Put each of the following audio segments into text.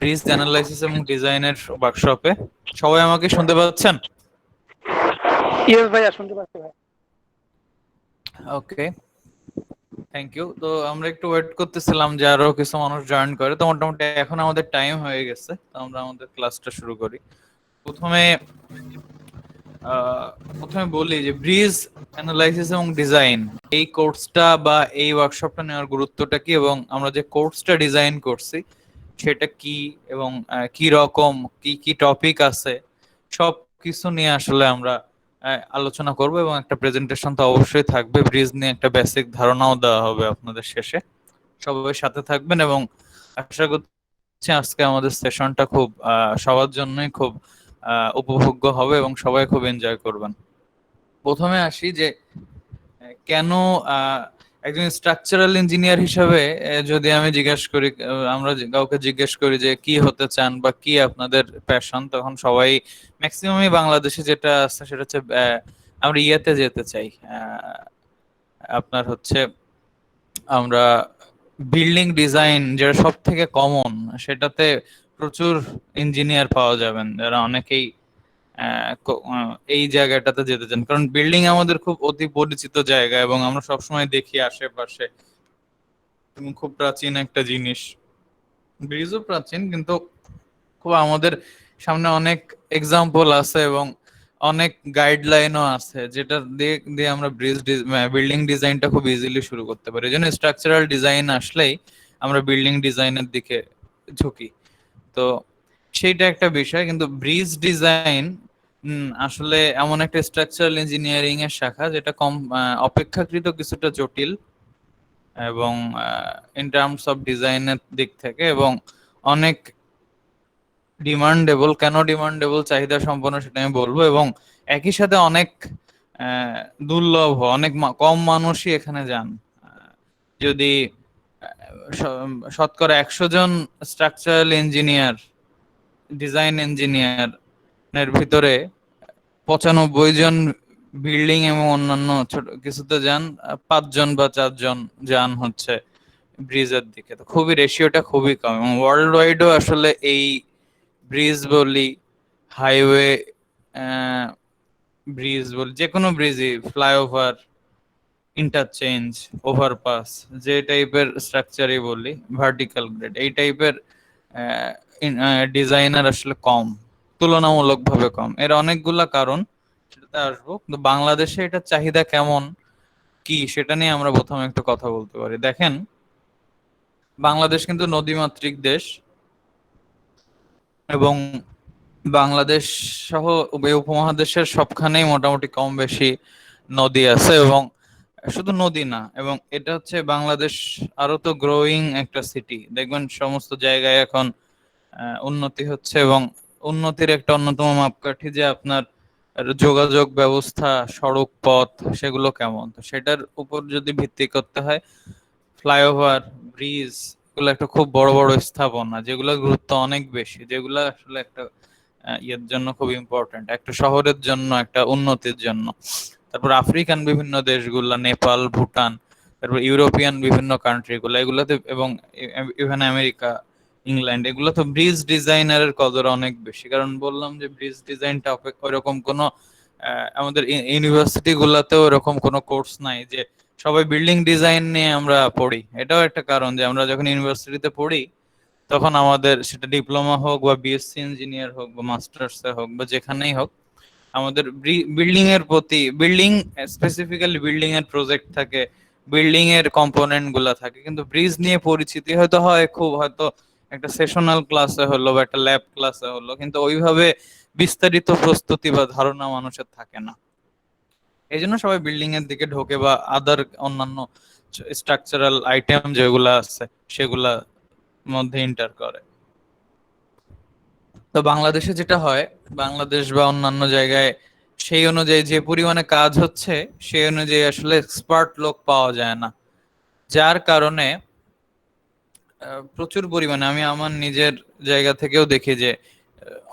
Bridge analysis এবং ডিজাইনের ওয়ার্কশপে। সবাই আমাকে শুনতে পাচ্ছেন? ইয়েস ভাইয়া, শুনতে পাচ্ছি ভাই। ওকে, থ্যাংক ইউ। তো আমরা একটু ওয়েট করতেছিলাম যে আরো কিছু মানুষ জয়েন করে, তো মোটামুটি এখন আমাদের টাইম হয়ে গেছে, তো আমরা আমাদের ক্লাসটা শুরু করি। প্রথমে প্রথমে বলি যে ব্রিজ অ্যানালাইসিস এবং ডিজাইন এই কোর্সটা বা এই ওয়ার্কশপটা নেওয়ার গুরুত্বটা কি, এবং আমরা যে কোর্সটা ডিজাইন করছি সেটা কি, এবং কি রকম কি কি টপিক আছে, সব কিছু নিয়ে আসলে আমরা আলোচনা করব, এবং একটা প্রেজেন্টেশন তো অবশ্যই থাকবে। ব্রিজ নিয়ে একটা বেসিক ধারণাও দেওয়া হবে আপনাদের শেষে। সবাই সাথে থাকবেন, এবং আশা করছি আজকে আমাদের সেশনটা খুব সবার জন্যই খুব উপভোগ্য হবে এবং সবাই খুব এনজয় করবেন। প্রথমে আসি যে কেন একজন স্ট্রাকচারাল ইঞ্জিনিয়ার হিসাবে যদি আমি জিজ্ঞেস করি, আমরা কাউকে জিজ্ঞেস করি যে কি হতে চান বা কি আপনাদের প্যাশন, তখন সবাই ম্যাক্সিমামই বাংলাদেশে যেটা আছে সেটা হচ্ছে আমরা ইয়েতে যেতে চাই। আপনার হচ্ছে আমরা বিল্ডিং ডিজাইন যেটা সব থেকে কমন, সেটাতে প্রচুর ইঞ্জিনিয়ার পাওয়া যাবেন যারা অনেকেই এই জায়গাটাতে যেতে চান, কারণ বিল্ডিং আমাদের খুব অতি পরিচিত জায়গা এবং আমরা সবসময় দেখি আশেপাশে, এবং খুব প্রাচীন একটা জিনিস। ব্রিজও প্রাচীন, কিন্তু খুব আমাদের সামনে অনেক এক্সাম্পল আছে এবং অনেক গাইডলাইনও আছে, যেটা দিয়ে দিয়ে আমরা বিল্ডিং ডিজাইনটা খুব ইজিলি শুরু করতে পারি। এই জন্য স্ট্রাকচারাল ডিজাইন আসলেই আমরা বিল্ডিং ডিজাইনের দিকে ঝুঁকি। তো সেইটা একটা বিষয়, কিন্তু ব্রিজ ডিজাইন আসলে এমন একটা স্ট্রাকচারাল ইঞ্জিনিয়ারিং এর শাখা যেটা কম অপেক্ষাকৃত কিছুটা জটিল, এবং ইন টার্মস অফ ডিজাইনের দিক থেকে, এবং অনেক ডিমান্ডেবল। কেন ডিমান্ডেবল, চাহিদা সম্পন্ন, সেটা আমি বলবো। এবং একই সাথে অনেক দুর্লভ, অনেক কম মানুষই এখানে যান। যদি শতকরা 100 জন স্ট্রাকচারাল ইঞ্জিনিয়ার, ডিজাইন ইঞ্জিনিয়ার এর ভিতরে 95 জন বিল্ডিং এবং অন্যান্য ছোট কিছুতে যান, 5 জন বা 4 জন যান হচ্ছে ব্রিজের দিকে। তো খুবই রেশিওটা খুবই কম, এবং ওয়ার্ল্ড ওয়াইডও আসলে এই ব্রিজ বলি, হাইওয়ে ব্রিজ বলি, যে কোনো ব্রিজই, ফ্লাইওভার, ইন্টারচেঞ্জ, ওভারপাস, যে টাইপের স্ট্রাকচারই বলি, ভার্টিক্যাল গ্রেড, এই টাইপের ডিজাইনার আসলে কম, তুলনামূলকভাবে কম। এর অনেকগুলা কারণ, সেটাতে আসবো। কিন্তু বাংলাদেশে এটার চাহিদা কেমন কি সেটা নিয়ে আমরা প্রথমে একটু কথা বলতে পারি। দেখেন, বাংলাদেশ কিন্তু নদীমাতৃক দেশ, এবং বাংলাদেশ সহ এই উপমহাদেশের সবখানেই মোটামুটি কম বেশি নদী আছে, এবং শুধু নদী না, এবং এটা হচ্ছে বাংলাদেশ আরো তো গ্রোয়িং একটা সিটি। দেখবেন সমস্ত জায়গায় এখন উন্নতি হচ্ছে, এবং উন্নতির একটা অন্যতম মাপকাঠি যে আপনার যোগাযোগ ব্যবস্থা, সড়ক পথ, সেগুলো কেমন। তো সেটার উপর যদি ভিত্তি করতে হয়, ফ্লাইওভার, ব্রিজ, এগুলো একটা খুব বড় বড় স্থাপনা, যেগুলোর গুরুত্ব অনেক বেশি, যেগুলো আসলে একটা ইয়ের জন্য খুব ইম্পর্টেন্ট, একটা শহরের জন্য, একটা উন্নতির জন্য। তারপর আফ্রিকান বিভিন্ন দেশগুলা, নেপাল, ভুটান, তারপর ইউরোপিয়ান বিভিন্ন কান্ট্রি গুলা, এগুলোতে, এবং ইভেন আমেরিকা, ইংল্যান্ড, এগুলো তো ব্রিজ ডিজাইনারের কদর অনেক বেশি। কারণ বললাম যে ব্রিজ ডিজাইনটা ওইরকম কোনো আমাদের ইউনিভার্সিটি গুলাতেও এরকম কোনো কোর্স নাই যে সবাই বিল্ডিং ডিজাইন নিয়ে আমরা পড়ি। এটাও একটা কারণ যে আমরা যখন ইউনিভার্সিটিতে পড়ি, তখন আমাদের সেটা ডিপ্লোমা হোক বা বিএসসি ইঞ্জিনিয়ার হোক বা মাস্টার্সে হোক বা যেখানেই হোক, আমাদের বিল্ডিং এর প্রতি, বিল্ডিং স্পেসিফিক্যালি বিল্ডিং এর প্রজেক্ট থাকে, বিল্ডিং এর কম্পোনেন্ট গুলা থাকে, কিন্তু ব্রিজ নিয়ে পরিচিতি হয়তো হয় খুব, হয়তো একটা সেশনাল ক্লাসে হলো বা একটা ল্যাব ক্লাসে হলো, কিন্তু ওইভাবে বিস্তারিত প্রস্তুতি বা ধারণা মানুষের থাকে না। এই জন্য সবাই বিল্ডিং এর দিকে ঢোকে, বা আদার অন্যান্য স্ট্রাকচারাল আইটেম যেগুলা আছে সেগুলা মধ্যে ইন্টার করে। তো বাংলাদেশে যেটা হয়, বাংলাদেশ বা অন্যান্য জায়গায় সেই অনুযায়ী যে পরিমাণে কাজ হচ্ছে, সেই অনুযায়ী আসলে এক্সপার্ট লোক পাওয়া যায় না, যার কারণে প্রচুর পরিমাণে আমি আমার নিজের জায়গা থেকেও দেখি যে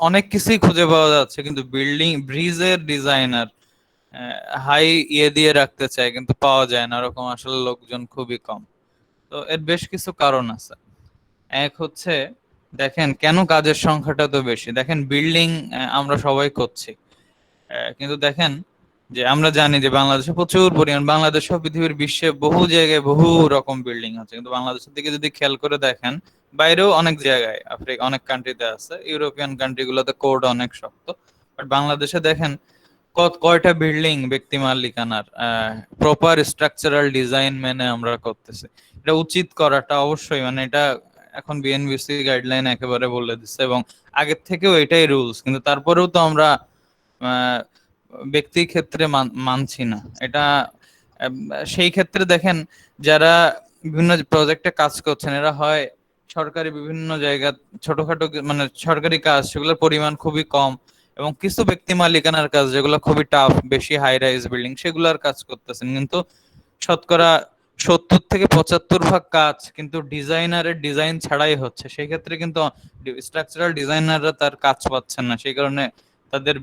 অনেক কিছুই খুঁজে পাওয়া যাচ্ছে, কিন্তু বিল্ডিং ব্রিজের ডিজাইনার হাই ইয়ে দিয়ে রাখতে চায়, কিন্তু পাওয়া যায় না, ওরকম আসলে লোকজন খুবই কম। তো এর বেশ কিছু কারণ আছে। এক হচ্ছে, দেখেন কেন কাজের সংখ্যাটা তো বেশি, দেখেন বিল্ডিং আমরা সবাই করছি, কিন্তু দেখেন যে আমরা জানি যে বাংলাদেশে প্রচুর পরিমাণ, বাংলাদেশ সহ পৃথিবীর বিশ্বে বহু জায়গায় বহু রকম বিল্ডিং আছে, কিন্তু বাংলাদেশের দিকে যদি খেয়াল করে দেখেন, বাইরেও অনেক জায়গায় আফ্রিকা অনেক কান্ট্রিতে আছে, ইউরোপিয়ান কান্ট্রি গুলোতে কোড অনেক শক্ত, বাট বাংলাদেশে দেখেন কয়টা বিল্ডিং ব্যক্তি মালিকানার প্রপার স্ট্রাকচারাল ডিজাইন মেনে আমরা করতেছি। এটা উচিত করাটা অবশ্যই, মানে এটা এখন বিএনবিসি গাইডলাইন একেবারে বলে দিচ্ছে, এবং আগের থেকেও এটাই রুলস, কিন্তু তারপরেও তো আমরা আহ, ব্যক্তি ক্ষেত্রে মানছি না এটা। সেই ক্ষেত্রে দেখেন যারা বিভিন্ন প্রজেক্টে কাজ করছেন, এরা হয় সরকারি বিভিন্ন জায়গা ছোটখাটো মানে সরকারি কাজ, সেগুলোর পরিমাণ খুবই কম, এবং কিছু ব্যক্তি মালিকানার কাজ যেগুলো খুবই টাফ, বেশি হাই রাইজ বিল্ডিং, সেগুলোর কাজ করতেছেন, কিন্তু শতকরা 70 থেকে 75 ভাগ কাজ কিন্তু ডিজাইনারের ডিজাইন ছাড়াই হচ্ছে। সেই ক্ষেত্রে কিন্তু স্ট্রাকচারাল ডিজাইনাররা তার কাজ পাচ্ছেন না, সেই কারণে তাদের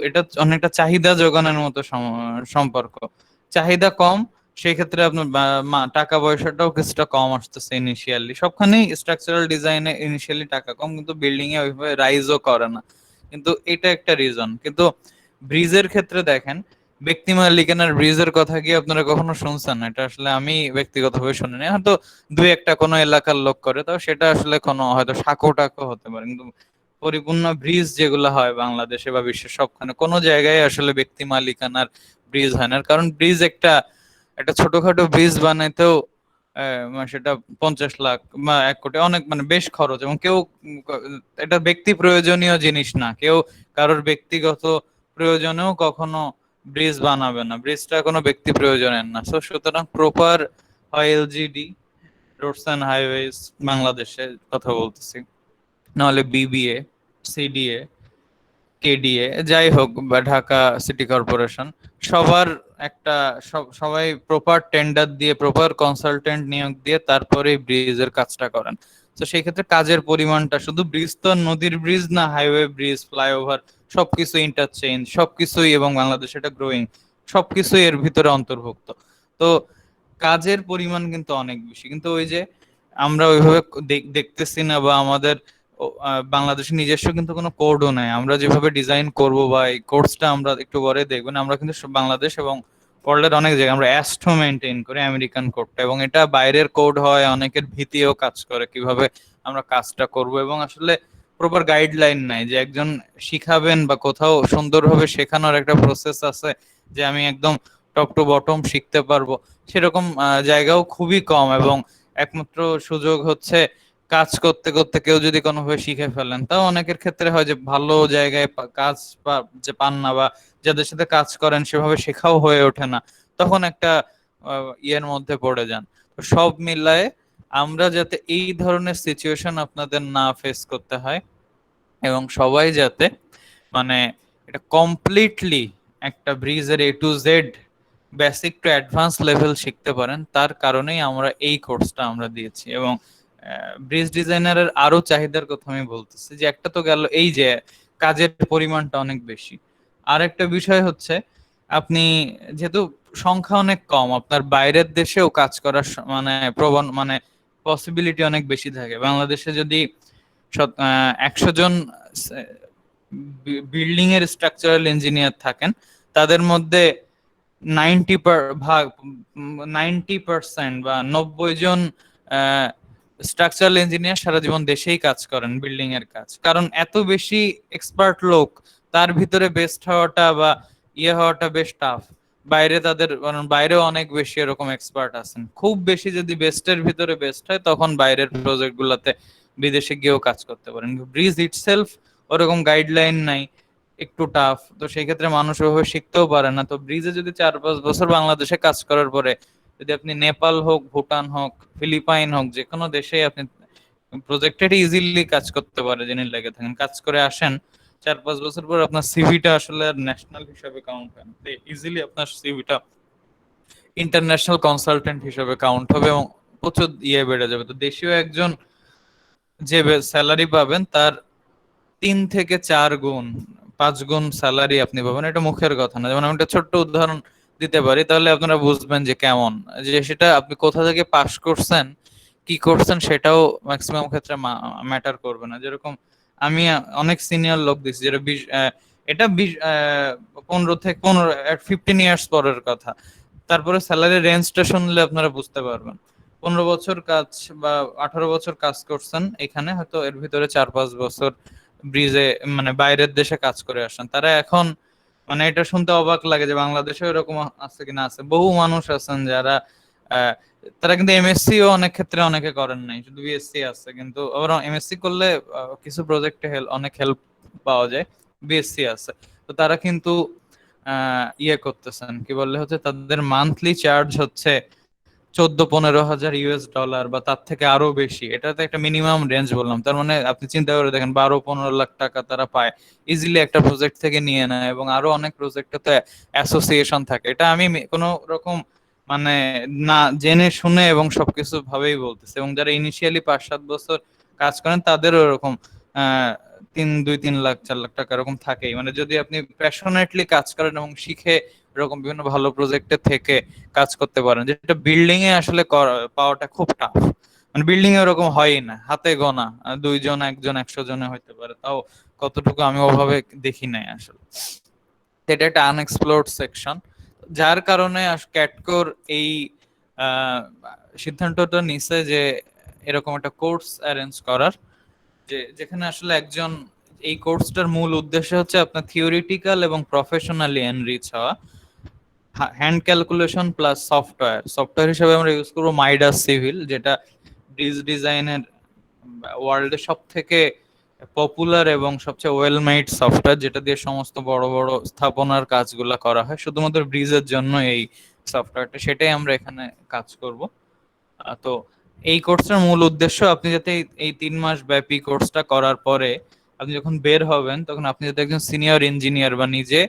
এটা অনেকটা চাহিদা যোগানের মতো সম্পর্ক। চাহিদা কম, সেই ক্ষেত্রে আপনার টাকা পয়সাটাও কিছুটা কম আসতেছে ইনিশিয়ালি, সবখানেই স্ট্রাকচারাল ডিজাইনে ইনিশিয়ালি টাকা কম, কিন্তু বিল্ডিং এ ওইভাবে রাইজও করে না, কিন্তু এটা একটা রিজন। কিন্তু ব্রিজের ক্ষেত্রে দেখেন, ব্যক্তি মালিকানার ব্রিজের কথা কি আপনারা কখনো শুনছেন? এটা আসলে আমি ব্যক্তিগতভাবে শুনিনি, হয়তো দুই একটা কোনো এলাকার লোক করে, তো সেটা আসলে কোনো হয়তো সাঁকো টাকো হতে পারে, কিন্তু পরিপূর্ণ ব্রিজ যেগুলো হয় বাংলাদেশে বা বিশ্বের সবখানে, কোনো জায়গায় আসলে ব্যক্তি মালিকানার ব্রিজ হয় না। কারণ ব্রিজ একটা একটা ছোটখাটো ব্রিজ বানাইতেও সেটা 50 লাখ বা 1 কোটি, অনেক মানে বেশ খরচ, এবং কেউ এটা ব্যক্তি প্রয়োজনীয় জিনিস না, কেউ কারোর ব্যক্তিগত প্রয়োজনেও কখনো ব্রিজ বানাবে না, ব্রিজটা কোনো ব্যক্তি প্রয়োজনের না। সুতরাং প্রপার হয় এলজিডি, রোডস অ্যান্ড হাইওয়েজ বাংলাদেশে কথা বলতেছি, নাহলে বিবিএ, সিডিএ, কেডিএ, যাই হোক, বা ঢাকা সিটি কর্পোরেশন, সবার একটা সবাই প্রপার টেন্ডার দিয়ে প্রপার কনসালটেন্ট নিয়োগ দিয়ে তারপরে ব্রিজের কাজটা করেন। তো সেই ক্ষেত্রে কাজের পরিমাণটা, শুধু ব্রিজ তো নদীর ব্রিজ না, হাইওয়ে ব্রিজ, ফ্লাইওভার, সবকিছু ইন্টারচেঞ্জ, সবকিছুই, এবং বাংলাদেশ এটা গ্রোয়িং, সবকিছুই এর ভিতরে অন্তর্ভুক্ত। তো কাজের পরিমাণ কিন্তু অনেক বেশি, কিন্তু ওই যে আমরা ওইভাবে দেখতেছি না, বা আমাদের বাংলাদেশের নিজস্ব কিন্তু কোনো কোডও নাই, আমরা যেভাবে ডিজাইন করব বা এই কোডসটা আমরা একটু পরে দেখবেন, আমরা কিন্তু বাংলাদেশ এবং ওয়ার্ল্ডের অনেক জায়গায় আমরা অ্যাস্ট্রো মেনটেন করি, আমেরিকান কোডটা, এবং এটা বাইরের কোড হয়, অনেকের ভীতিও কাজ করে কিভাবে আমরা কাজটা করব, এবং আসলে প্রপার গাইডলাইন নাই যে একজন শিখাবেন বা কোথাও সুন্দরভাবে শেখানোর একটা প্রসেস আছে যে আমি একদম টপ টু বটম শিখতে পারবো, সেরকম জায়গাও খুবই কম। এবং একমাত্র সুযোগ হচ্ছে কাজ করতে করতে কেউ যদি কোনোভাবে শিখে ফেলেন, তাও অনেকের ক্ষেত্রে হয় যে ভালো জায়গায় কাজ যে পান না, বা যাদের সাথে কাজ করেন সেভাবে শেখাও হয়ে ওঠে না, তখন একটা ইয়ের মধ্যে পড়ে যান। তো সব মিলায়ে আমরা যাতে এই ধরনের সিচুয়েশন আপনাদের না ফেস করতে হয়, এবং সবাই যাতে মানে এটা কমপ্লিটলি একটা ব্রিজের A to Z basic to advance level শিখতে পারেন, তার কারণেই আমরা এই কোর্সটা আমরা দিয়েছি। এবং ব্রিজ ডিজাইনারের আরো চাহিদার কথা আমি বলতেছি, যে একটা তো গেল এই যে কাজের পরিমাণটা অনেক বেশি, আর একটা বিষয় হচ্ছে আপনি যেহেতু সংখ্যা অনেক কম, আপনার বাইরের দেশেও কাজ করার মানে প্রবণ মানে পসিবিলিটি অনেক বেশি থাকে। বাংলাদেশে যদি 100 জন বিল্ডিং এর স্ট্রাকচারাল ইঞ্জিনিয়ার থাকেন, তাদের মধ্যে 90% বা 90 জন স্ট্রাকচারাল ইঞ্জিনিয়ার সারা জীবন দেশেই কাজ করেন বিল্ডিং এর কাজ, কারণ এত বেশি এক্সপার্ট লোক, তার ভিতরে বেস্ট হওয়াটা বা হওয়াটা বেশ টাফ। বাইরে তাদের, কারণ বাইরেও অনেক বেশি এরকম এক্সপার্ট আছেন, খুব বেশি যদি বেস্টের ভিতরে বেস্ট হয়, তখন বাইরের প্রজেক্ট গুলাতে বিদেশে গিয়েও কাজ করতে পারেন। ব্রিজ ইটসেলফ ওরকম গাইডলাইন নাই, একটু টাফ, তো সেই ক্ষেত্রে মানুষ ওইভাবে শিখতেও পারে না। তো ব্রিজে যদি 4-5 বছর বাংলাদেশে কাজ করার পরে যদি আপনি নেপাল হোক, ভুটান হোক, ফিলিপাইন হোক, যে কোনো দেশে আপনি প্রজেক্টে ইজিলি কাজ করতে পারে, যিনি লেগে থাকেন, কাজ করে আসেন, 4-5 বছর পর আপনার সিভিটা আসলে ন্যাশনাল হিসাবে কাউন্ট হয় না, ইজিলি আপনার সিভিটা ইন্টারন্যাশনাল কনসালটেন্ট হিসাবে কাউন্ট হবে, এবং প্রচুর বেড়ে যাবে। তো দেশীয় একজন যে স্যালারি পাবেন, তার 3 থেকে 4 গুণ, 5 গুণ স্যালারি আপনি পাবেন। এটা মুখের কথা না, যেমন আমি একটা ছোট্ট উদাহরণ দিতে পারি, তাহলে আপনারা বুঝবেন যে কেমন, যে সেটা আপনি কোথা থেকে পাস করছেন, কি করছেন সেটাও ম্যাক্সিমাম ক্ষেত্রে ম্যাটার করবে না। যেরকম আমি অনেক সিনিয়র লোক দিচ্ছি যেটা এটা 15 ইয়ার্স পরের কথা। তারপরে স্যালারি রেঞ্জটা শুনলে আপনারা বুঝতে পারবেন। 15 বছর কাজ বা 18 বছর কাজ করছেন এখানে, হয়তো এর ভিতরে 4-5 বছর ব্রিজে মানে বাইরের দেশে কাজ করে আসেন, তারা এখন মানে এটা শুনতে অবাক লাগে যে বাংলাদেশে এরকম আছে কিনা। আছে, বহু মানুষ আছেন যারা আহ, তারা কিন্তু এমএসসি ও অনেক ক্ষেত্রে অনেকে করেন নাই, শুধু বিএসসি আছে, কিন্তু আবার এমএসসি করলে কিছু প্রজেক্টে অনেক হেল্প পাওয়া যায়। বিএসসি আছে, তো তারা কিন্তু ইয়ে করতেছেন, কি বললে হচ্ছে তাদের মান্থলি চার্জ হচ্ছে 14-15 হাজার US ডলার বা তার থেকে আরো বেশি। এটা তো একটা মিনিমাম রেঞ্জ বললাম, তার মানে আপনি চিন্তা করে দেখেন 12-15 লাখ টাকা তারা পায় ইজিলি একটা প্রজেক্ট থেকে নিয়ে নেয়। এবং আরো অনেক প্রজেক্টে তো অ্যাসোসিয়েশন থাকে। এটা আমি কোনো রকম মানে না জেনে শুনে এবং সবকিছু ভাবেই বলতেছি। এবং যারা ইনিশিয়ালি 5-7 বছর কাজ করেন তাদেরও এরকম 2-3 লাখ 4 লাখ টাকা এরকম থাকেই। মানে যদি আপনি প্যাশনেটলি কাজ করেন এবং শিখে এরকম বিভিন্ন ভালো প্রজেক্টে থেকে কাজ করতে পারেন, যেটা বিল্ডিং এ আসলে পাওয়াটা খুব টাফ। মানে বিল্ডিং এ ওরকম হয়ই না, হাতে গোনা 2 জন 1 জন 100 জনে হইতে পারে, তাও কতটুকু আমি ওভাবে দেখি নাই আসলে। এটা একটা আনএক্সপ্লোরড সেকশন, যার কারণে ক্যাটকোর এই আহ, সিদ্ধান্তটা নিছে যে এরকম একটা কোর্স অ্যারেঞ্জ করার, যেখানে আসলে একজন, এই কোর্সটার মূল উদ্দেশ্য হচ্ছে আপনার থিওরিটিক্যাল এবং প্রফেশনালি এনরিচ হওয়া। হ্যান্ড ক্যালকুলেশন প্লাস সফটওয়্যার হিসেবে আমরা ইউজ করবো মাইডাস সিভিল, যেটা ব্রিজ ডিজাইনের ওয়ার্ল্ডে সব থেকে পপুলার এবং সবচেয়ে ওয়েল মেড সফটওয়্যার, যেটা দিয়ে সমস্ত বড় বড় স্থাপনার কাজগুলো করা হয় শুধুমাত্র ব্রিজের জন্য। এই সফটওয়্যারটা, সেটাই আমরা এখানে কাজ করব। তো এই কোর্সটার মূল উদ্দেশ্য, আপনি যাতে এই 3 মাস ব্যাপী কোর্সটা করার পরে আপনি যখন বের হবেন তখন আপনি যাতে একজন সিনিয়র ইঞ্জিনিয়ার বা নিজে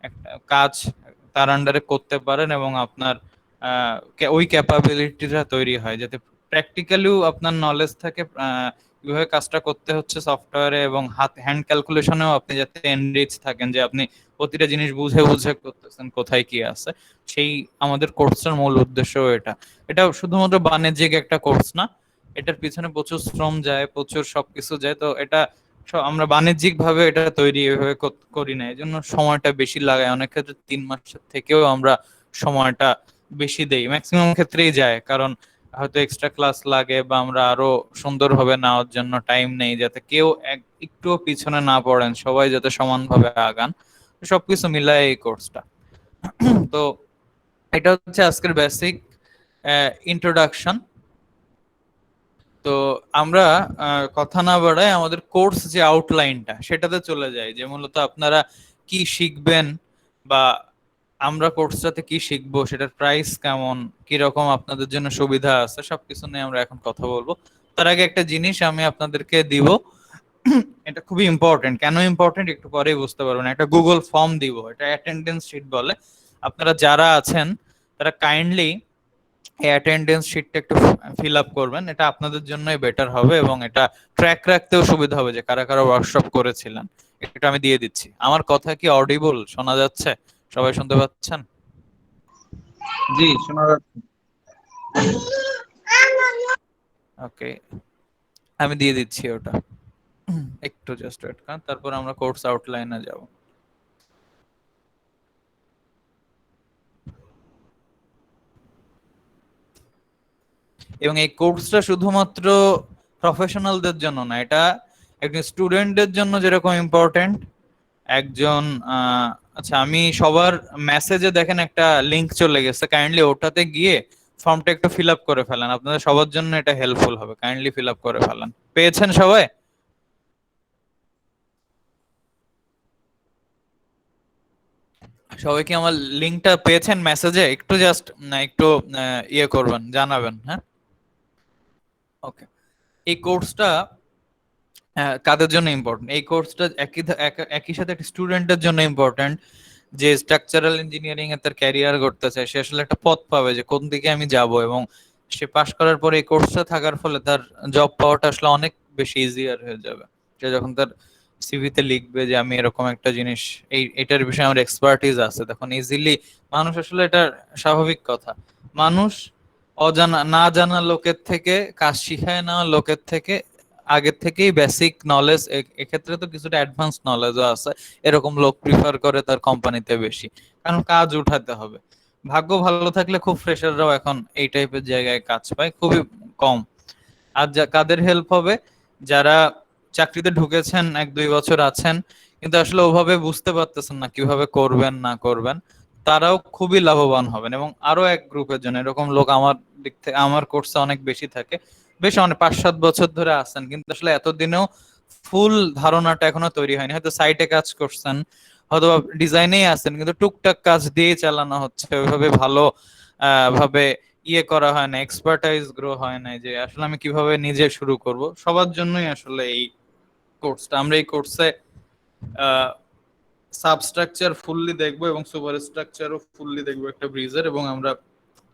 একটা কাজ তার আন্ডারে করতে পারেন এবং আপনার ওই ক্যাপাবিলিটিটা তৈরি হয়, যাতে প্র্যাকটিক্যালিও আপনার নলেজ থাকে কিভাবে কাজটা করতে হচ্ছে সফটওয়্যারে, এবং হ্যান্ড ক্যালকুলেশনেও আপনি যাতে এনরিচ থাকেন, যে আপনি প্রতিটা জিনিস বুঝে বুঝে করতেছেন কোথায় কি আছে। সেই আমাদের কোর্সটার মূল উদ্দেশ্য এটা। এটা শুধুমাত্র বাণিজ্যিক একটা কোর্স না, এটার পিছনে প্রচুর শ্রম যায়, প্রচুর সবকিছু যায়। তো এটা আমরা বাণিজ্যিক ভাবে এটা তৈরি এভাবে করি না, এই জন্য সময়টা বেশি লাগায়। অনেক ক্ষেত্রে 3 মাসের থেকেও আমরা সময়টা বেশি দেই, ম্যাক্সিমাম ক্ষেত্রেই যায়, কারণ হয়তো এক্সট্রা ক্লাস লাগে বা আমরা আরো সুন্দরভাবে নেওয়ার জন্য টাইম নেই, যাতে কেউ একটুও পিছনে না পড়েন, সবাই যাতে সমানভাবে আগান। সবকিছু মিলায় এই কোর্সটা। তো এটা হচ্ছে আজকের বেসিক ইন্ট্রোডাকশন। তো আমরা কথা না বাড়ায় আমাদের কোর্স যে আউটলাইনটা সেটাতে চলে যাই, যে মূলত আপনারা কি শিখবেন বা আমরা কোর্সটাতে কি শিখবো, সেটার প্রাইস কেমন, কি রকম আপনাদের জন্য সুবিধা আছে, সবকিছু নিয়ে আমরা এখন কথা বলবো। তার আগে একটা জিনিস আমি আপনাদেরকে দিব, এটা খুবই ইম্পর্টেন্ট। কেন ইম্পর্টেন্ট একটু পরেই বুঝতে পারবেন। একটা গুগল ফর্ম দিব, এটা অ্যাটেন্ডেন্স শিট বলে। আপনারা যারা আছেন তারা কাইন্ডলি এই অ্যাটেন্ডেন্স শিটটা একটু ফিল আপ করবেন, এটা আপনাদের জন্যই বেটার হবে এবং এটা ট্র্যাক রাখতেও সুবিধা হবে যে কারা কারা ওয়ার্কশপ করেছিলেন। এটা আমি দিয়ে দিচ্ছি। আমার কথা কি অডিবল শোনা যাচ্ছে? সবাই শুনতে পাচ্ছেন? জি, শোনা যাচ্ছে। ওকে, আমি দিয়ে দিচ্ছি ওটা। একটু জাস্ট ওয়েট করেন, তারপর আমরা কোর্স আউটলাইনে যাব। এবং এই কোর্সটা শুধুমাত্র প্রফেশনালদের জন্য না, এটা একজন স্টুডেন্টদের জন্য যেরকম ইম্পর্টেন্ট, একজন আচ্ছা, আমি সবার মেসেজে দেখেন একটা লিংক চলে গেছে, কাইন্ডলি ওটাতে গিয়ে ফর্মটা একটু ফিল আপ করে ফেলেন, আপনাদের সবার জন্য এটা হেল্পফুল হবে। কাইন্ডলি ফিল আপ করে ফেলেন। পেয়েছেন সবাই? সবাই কি আমার লিংকটা পেয়েছেন মেসেজে? একটু জাস্ট একটু ইয়ে করবেন, জানাবেন। হ্যাঁ, ওকে। এই কোর্সটা কাদের জন্য ইম্পর্টেন্ট? এই কোর্সটা একই সাথে একটা স্টুডেন্টের জন্য ইম্পর্টেন্ট, যে স্ট্রাকচারাল ইঞ্জিনিয়ারিং এ তার ক্যারিয়ার করতে চায়, সে আসলে একটা পথ পাবে যে কোন দিকে আমি যাব। এবং সে পাশ করার পরে এই কোর্সটা থাকার ফলে তার জব পাওয়াটা আসলে অনেক বেশি ইজিয়ার হয়ে যাবে। সে যখন তার সিভিতে লিখবে যে আমি এরকম একটা জিনিস, এটার বিষয়ে আমার এক্সপার্টিজ আছে, তখন ইজিলি মানুষ আসলে, এটা স্বাভাবিক কথা, মানুষ অজানা না জানা লোকের থেকে, কাজ শিখায় নেওয়া লোকের থেকে আগের থেকেই বেসিক নলেজ, এক্ষেত্রে তো কিছুটা অ্যাডভান্স নলেজও আছে, এরকম লোক প্রিফার করে তার কোম্পানিতে বেশি, কারণ কাজ উঠাতে হবে। ভাগ্য ভালো থাকলে খুব ফ্রেশাররাও এখন এই টাইপের জায়গায় কাজ পায়, খুবই কম। আর কাদের হেল্প হবে? যারা চাকরিতে ঢুকেছেন, 1-2 বছর আছেন, কিন্তু আসলে ওভাবে বুঝতে পারতেছেন না কিভাবে করবেন না করবেন, তারাও খুবই লাভবান হবেন। এবং আরো এক গ্রুপের জন্য, এরকম লোক আমার দিক থেকে, আমার কোর্সে অনেক বেশি থাকে, বেশ অনেক 5-7 বছর ধরে আছেন, কিন্তু আসলে এতদিনেও ফুল ধারণাটা এখনো তৈরি হয়নি। হয়তো সাইটে কাজ করছেন, হয়তো ডিজাইনেই আছেন, কিন্তু টুকটাক কাজ দিয়ে চালানো হচ্ছে, ওইভাবে ভালো ভাবে করা হয় না, এক্সপার্টাইজ গ্রো হয় না, যে আসলে আমি কিভাবে নিজে শুরু করব। সবার জন্যই আসলে এই কোর্সটা। আমরা এই কোর্সে সাবস্ট্রাকচার ফুললি দেখবো এবং সুপার স্ট্রাকচারও ফুললি দেখবো একটা ব্রিজের, এবং আমরা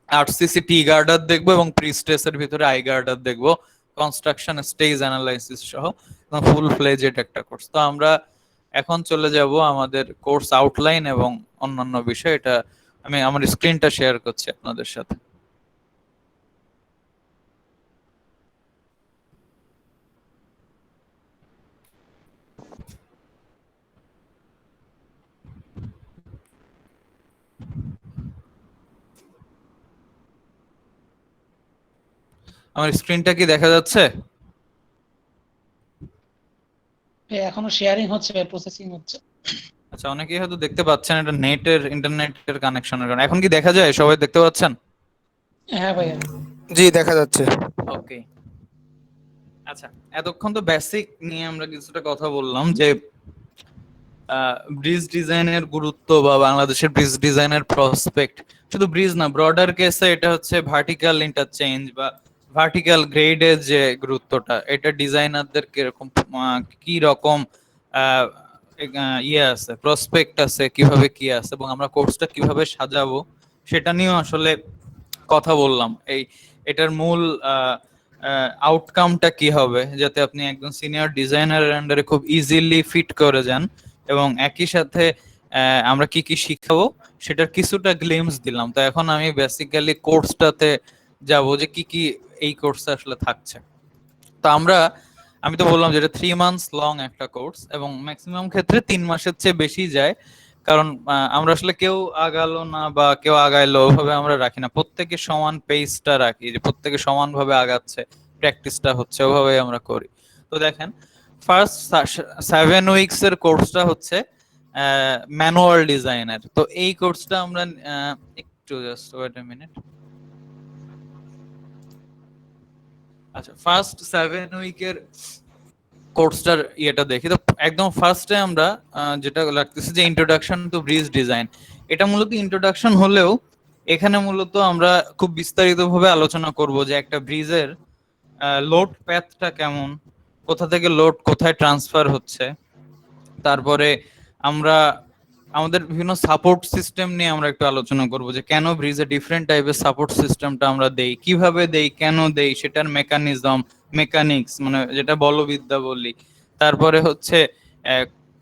8cc টি গার্ডার দেখবো এবং প্রি স্ট্রেসের ভিতরে আই গার্ডার দেখবো, কনস্ট্রাকশন স্টেজ অ্যানালাইসিস সহ ফুল ফ্লেজড একটা কোর্স। তো আমরা এখন চলে যাব আমাদের কোর্স আউটলাইন এবং অন্যান্য বিষয়। এটা আমি আমার স্ক্রিনটা শেয়ার করছি আপনাদের সাথে। আমার স্ক্রিনটা কি দেখা যাচ্ছে? এখনো শেয়ারিং হচ্ছে, প্রসেসিং হচ্ছে। আচ্ছা, অনেকেই হয়তো দেখতে পাচ্ছেন, এটা ইন্টারনেটের কানেকশনের কারণে। এখন কি দেখা যায়? সবাই দেখতে পাচ্ছেন? হ্যাঁ ভাইয়া। জি দেখা যাচ্ছে। ওকে। আচ্ছা, এতক্ষণ তো বেসিক নিয়ে আমরা কিছুটা কথা বললাম, যে ব্রিজ ডিজাইনের গুরুত্ব বা বাংলাদেশের ব্রিজ ডিজাইনের প্রসপেক্ট। শুধু ব্রিজ না, ব্রডার কেসে এটা হচ্ছে ভার্টিক্যাল ইন্টারচেঞ্জ বা ভার্টিক্যাল গ্রেডের যে গুরুত্বটা, এটা ডিজাইনারদের কিরকম, কি রকম আছে, প্রসপেক্ট আছে, কিভাবে কি আছে, এবং আমরা কোর্সটা কিভাবে সাজাবো সেটা নিয়েও আসলে কথা বললাম। এটার মূল আউটকামটা কি হবে, যাতে আপনি একজন সিনিয়র ডিজাইনারের আন্ডারে খুব ইজিলি ফিট করে যান, এবং একই সাথে আমরা কি কি শিখাবো সেটার কিছুটা গ্লিমস দিলাম। তো এখন আমি বেসিক্যালি কোর্সটাতে যাব, যে কি কি এই কোর্সে আসলে থাকছে। তো আমি তো বললাম যে এটা 3 মান্থস লং একটা কোর্স, এবং ম্যাক্সিমাম ক্ষেত্রে 3 মাসের চেয়ে বেশি যায়, কারণ আমরা আসলে কেউ আগালো না বা কেউ আগাইলো ওভাবে আমরা রাখি না, প্রত্যেকে সমান পেসটা রাখি, যে প্রত্যেকে সমানভাবে আগাচ্ছে, প্র্যাকটিসটা হচ্ছে, ওভাবে আমরা করি। তো দেখেন, ফার্স্ট 7 উইকস এর কোর্সটা হচ্ছে ম্যানুয়াল ডিজাইনের। তো এই কোর্সটা আমরা একটু জাস্ট ওয়েট এ মিনিট। আচ্ছা, ফার্স্ট 7 উইকের কোর্সটার ইয়েটা দেখি। তো একদম ফার্স্টে আমরা যেটা লাগতেছে যে ইন্ট্রোডাকশন টু ব্রিজ ডিজাইন, এটা মূলত ইন্ট্রোডাকশন হলেও এখানে মূলত আমরা খুব বিস্তারিতভাবে আলোচনা করব যে একটা ব্রিজের লোড প্যাথটা কেমন, কোথা থেকে লোড কোথায় ট্রান্সফার হচ্ছে, তারপরে আমরা আমাদের বিভিন্ন সাপোর্ট সিস্টেম নিয়ে আমরা একটু আলোচনা করব, যে কেন ব্রিজে ডিফারেন্ট টাইপের সাপোর্ট সিস্টেমটা আমরা দেই, কিভাবে দেই, কেন দেই, সেটার মেকানিজম, মেকানিক্স মানে যেটা বলবিদ্যা বলি। তারপরে হচ্ছে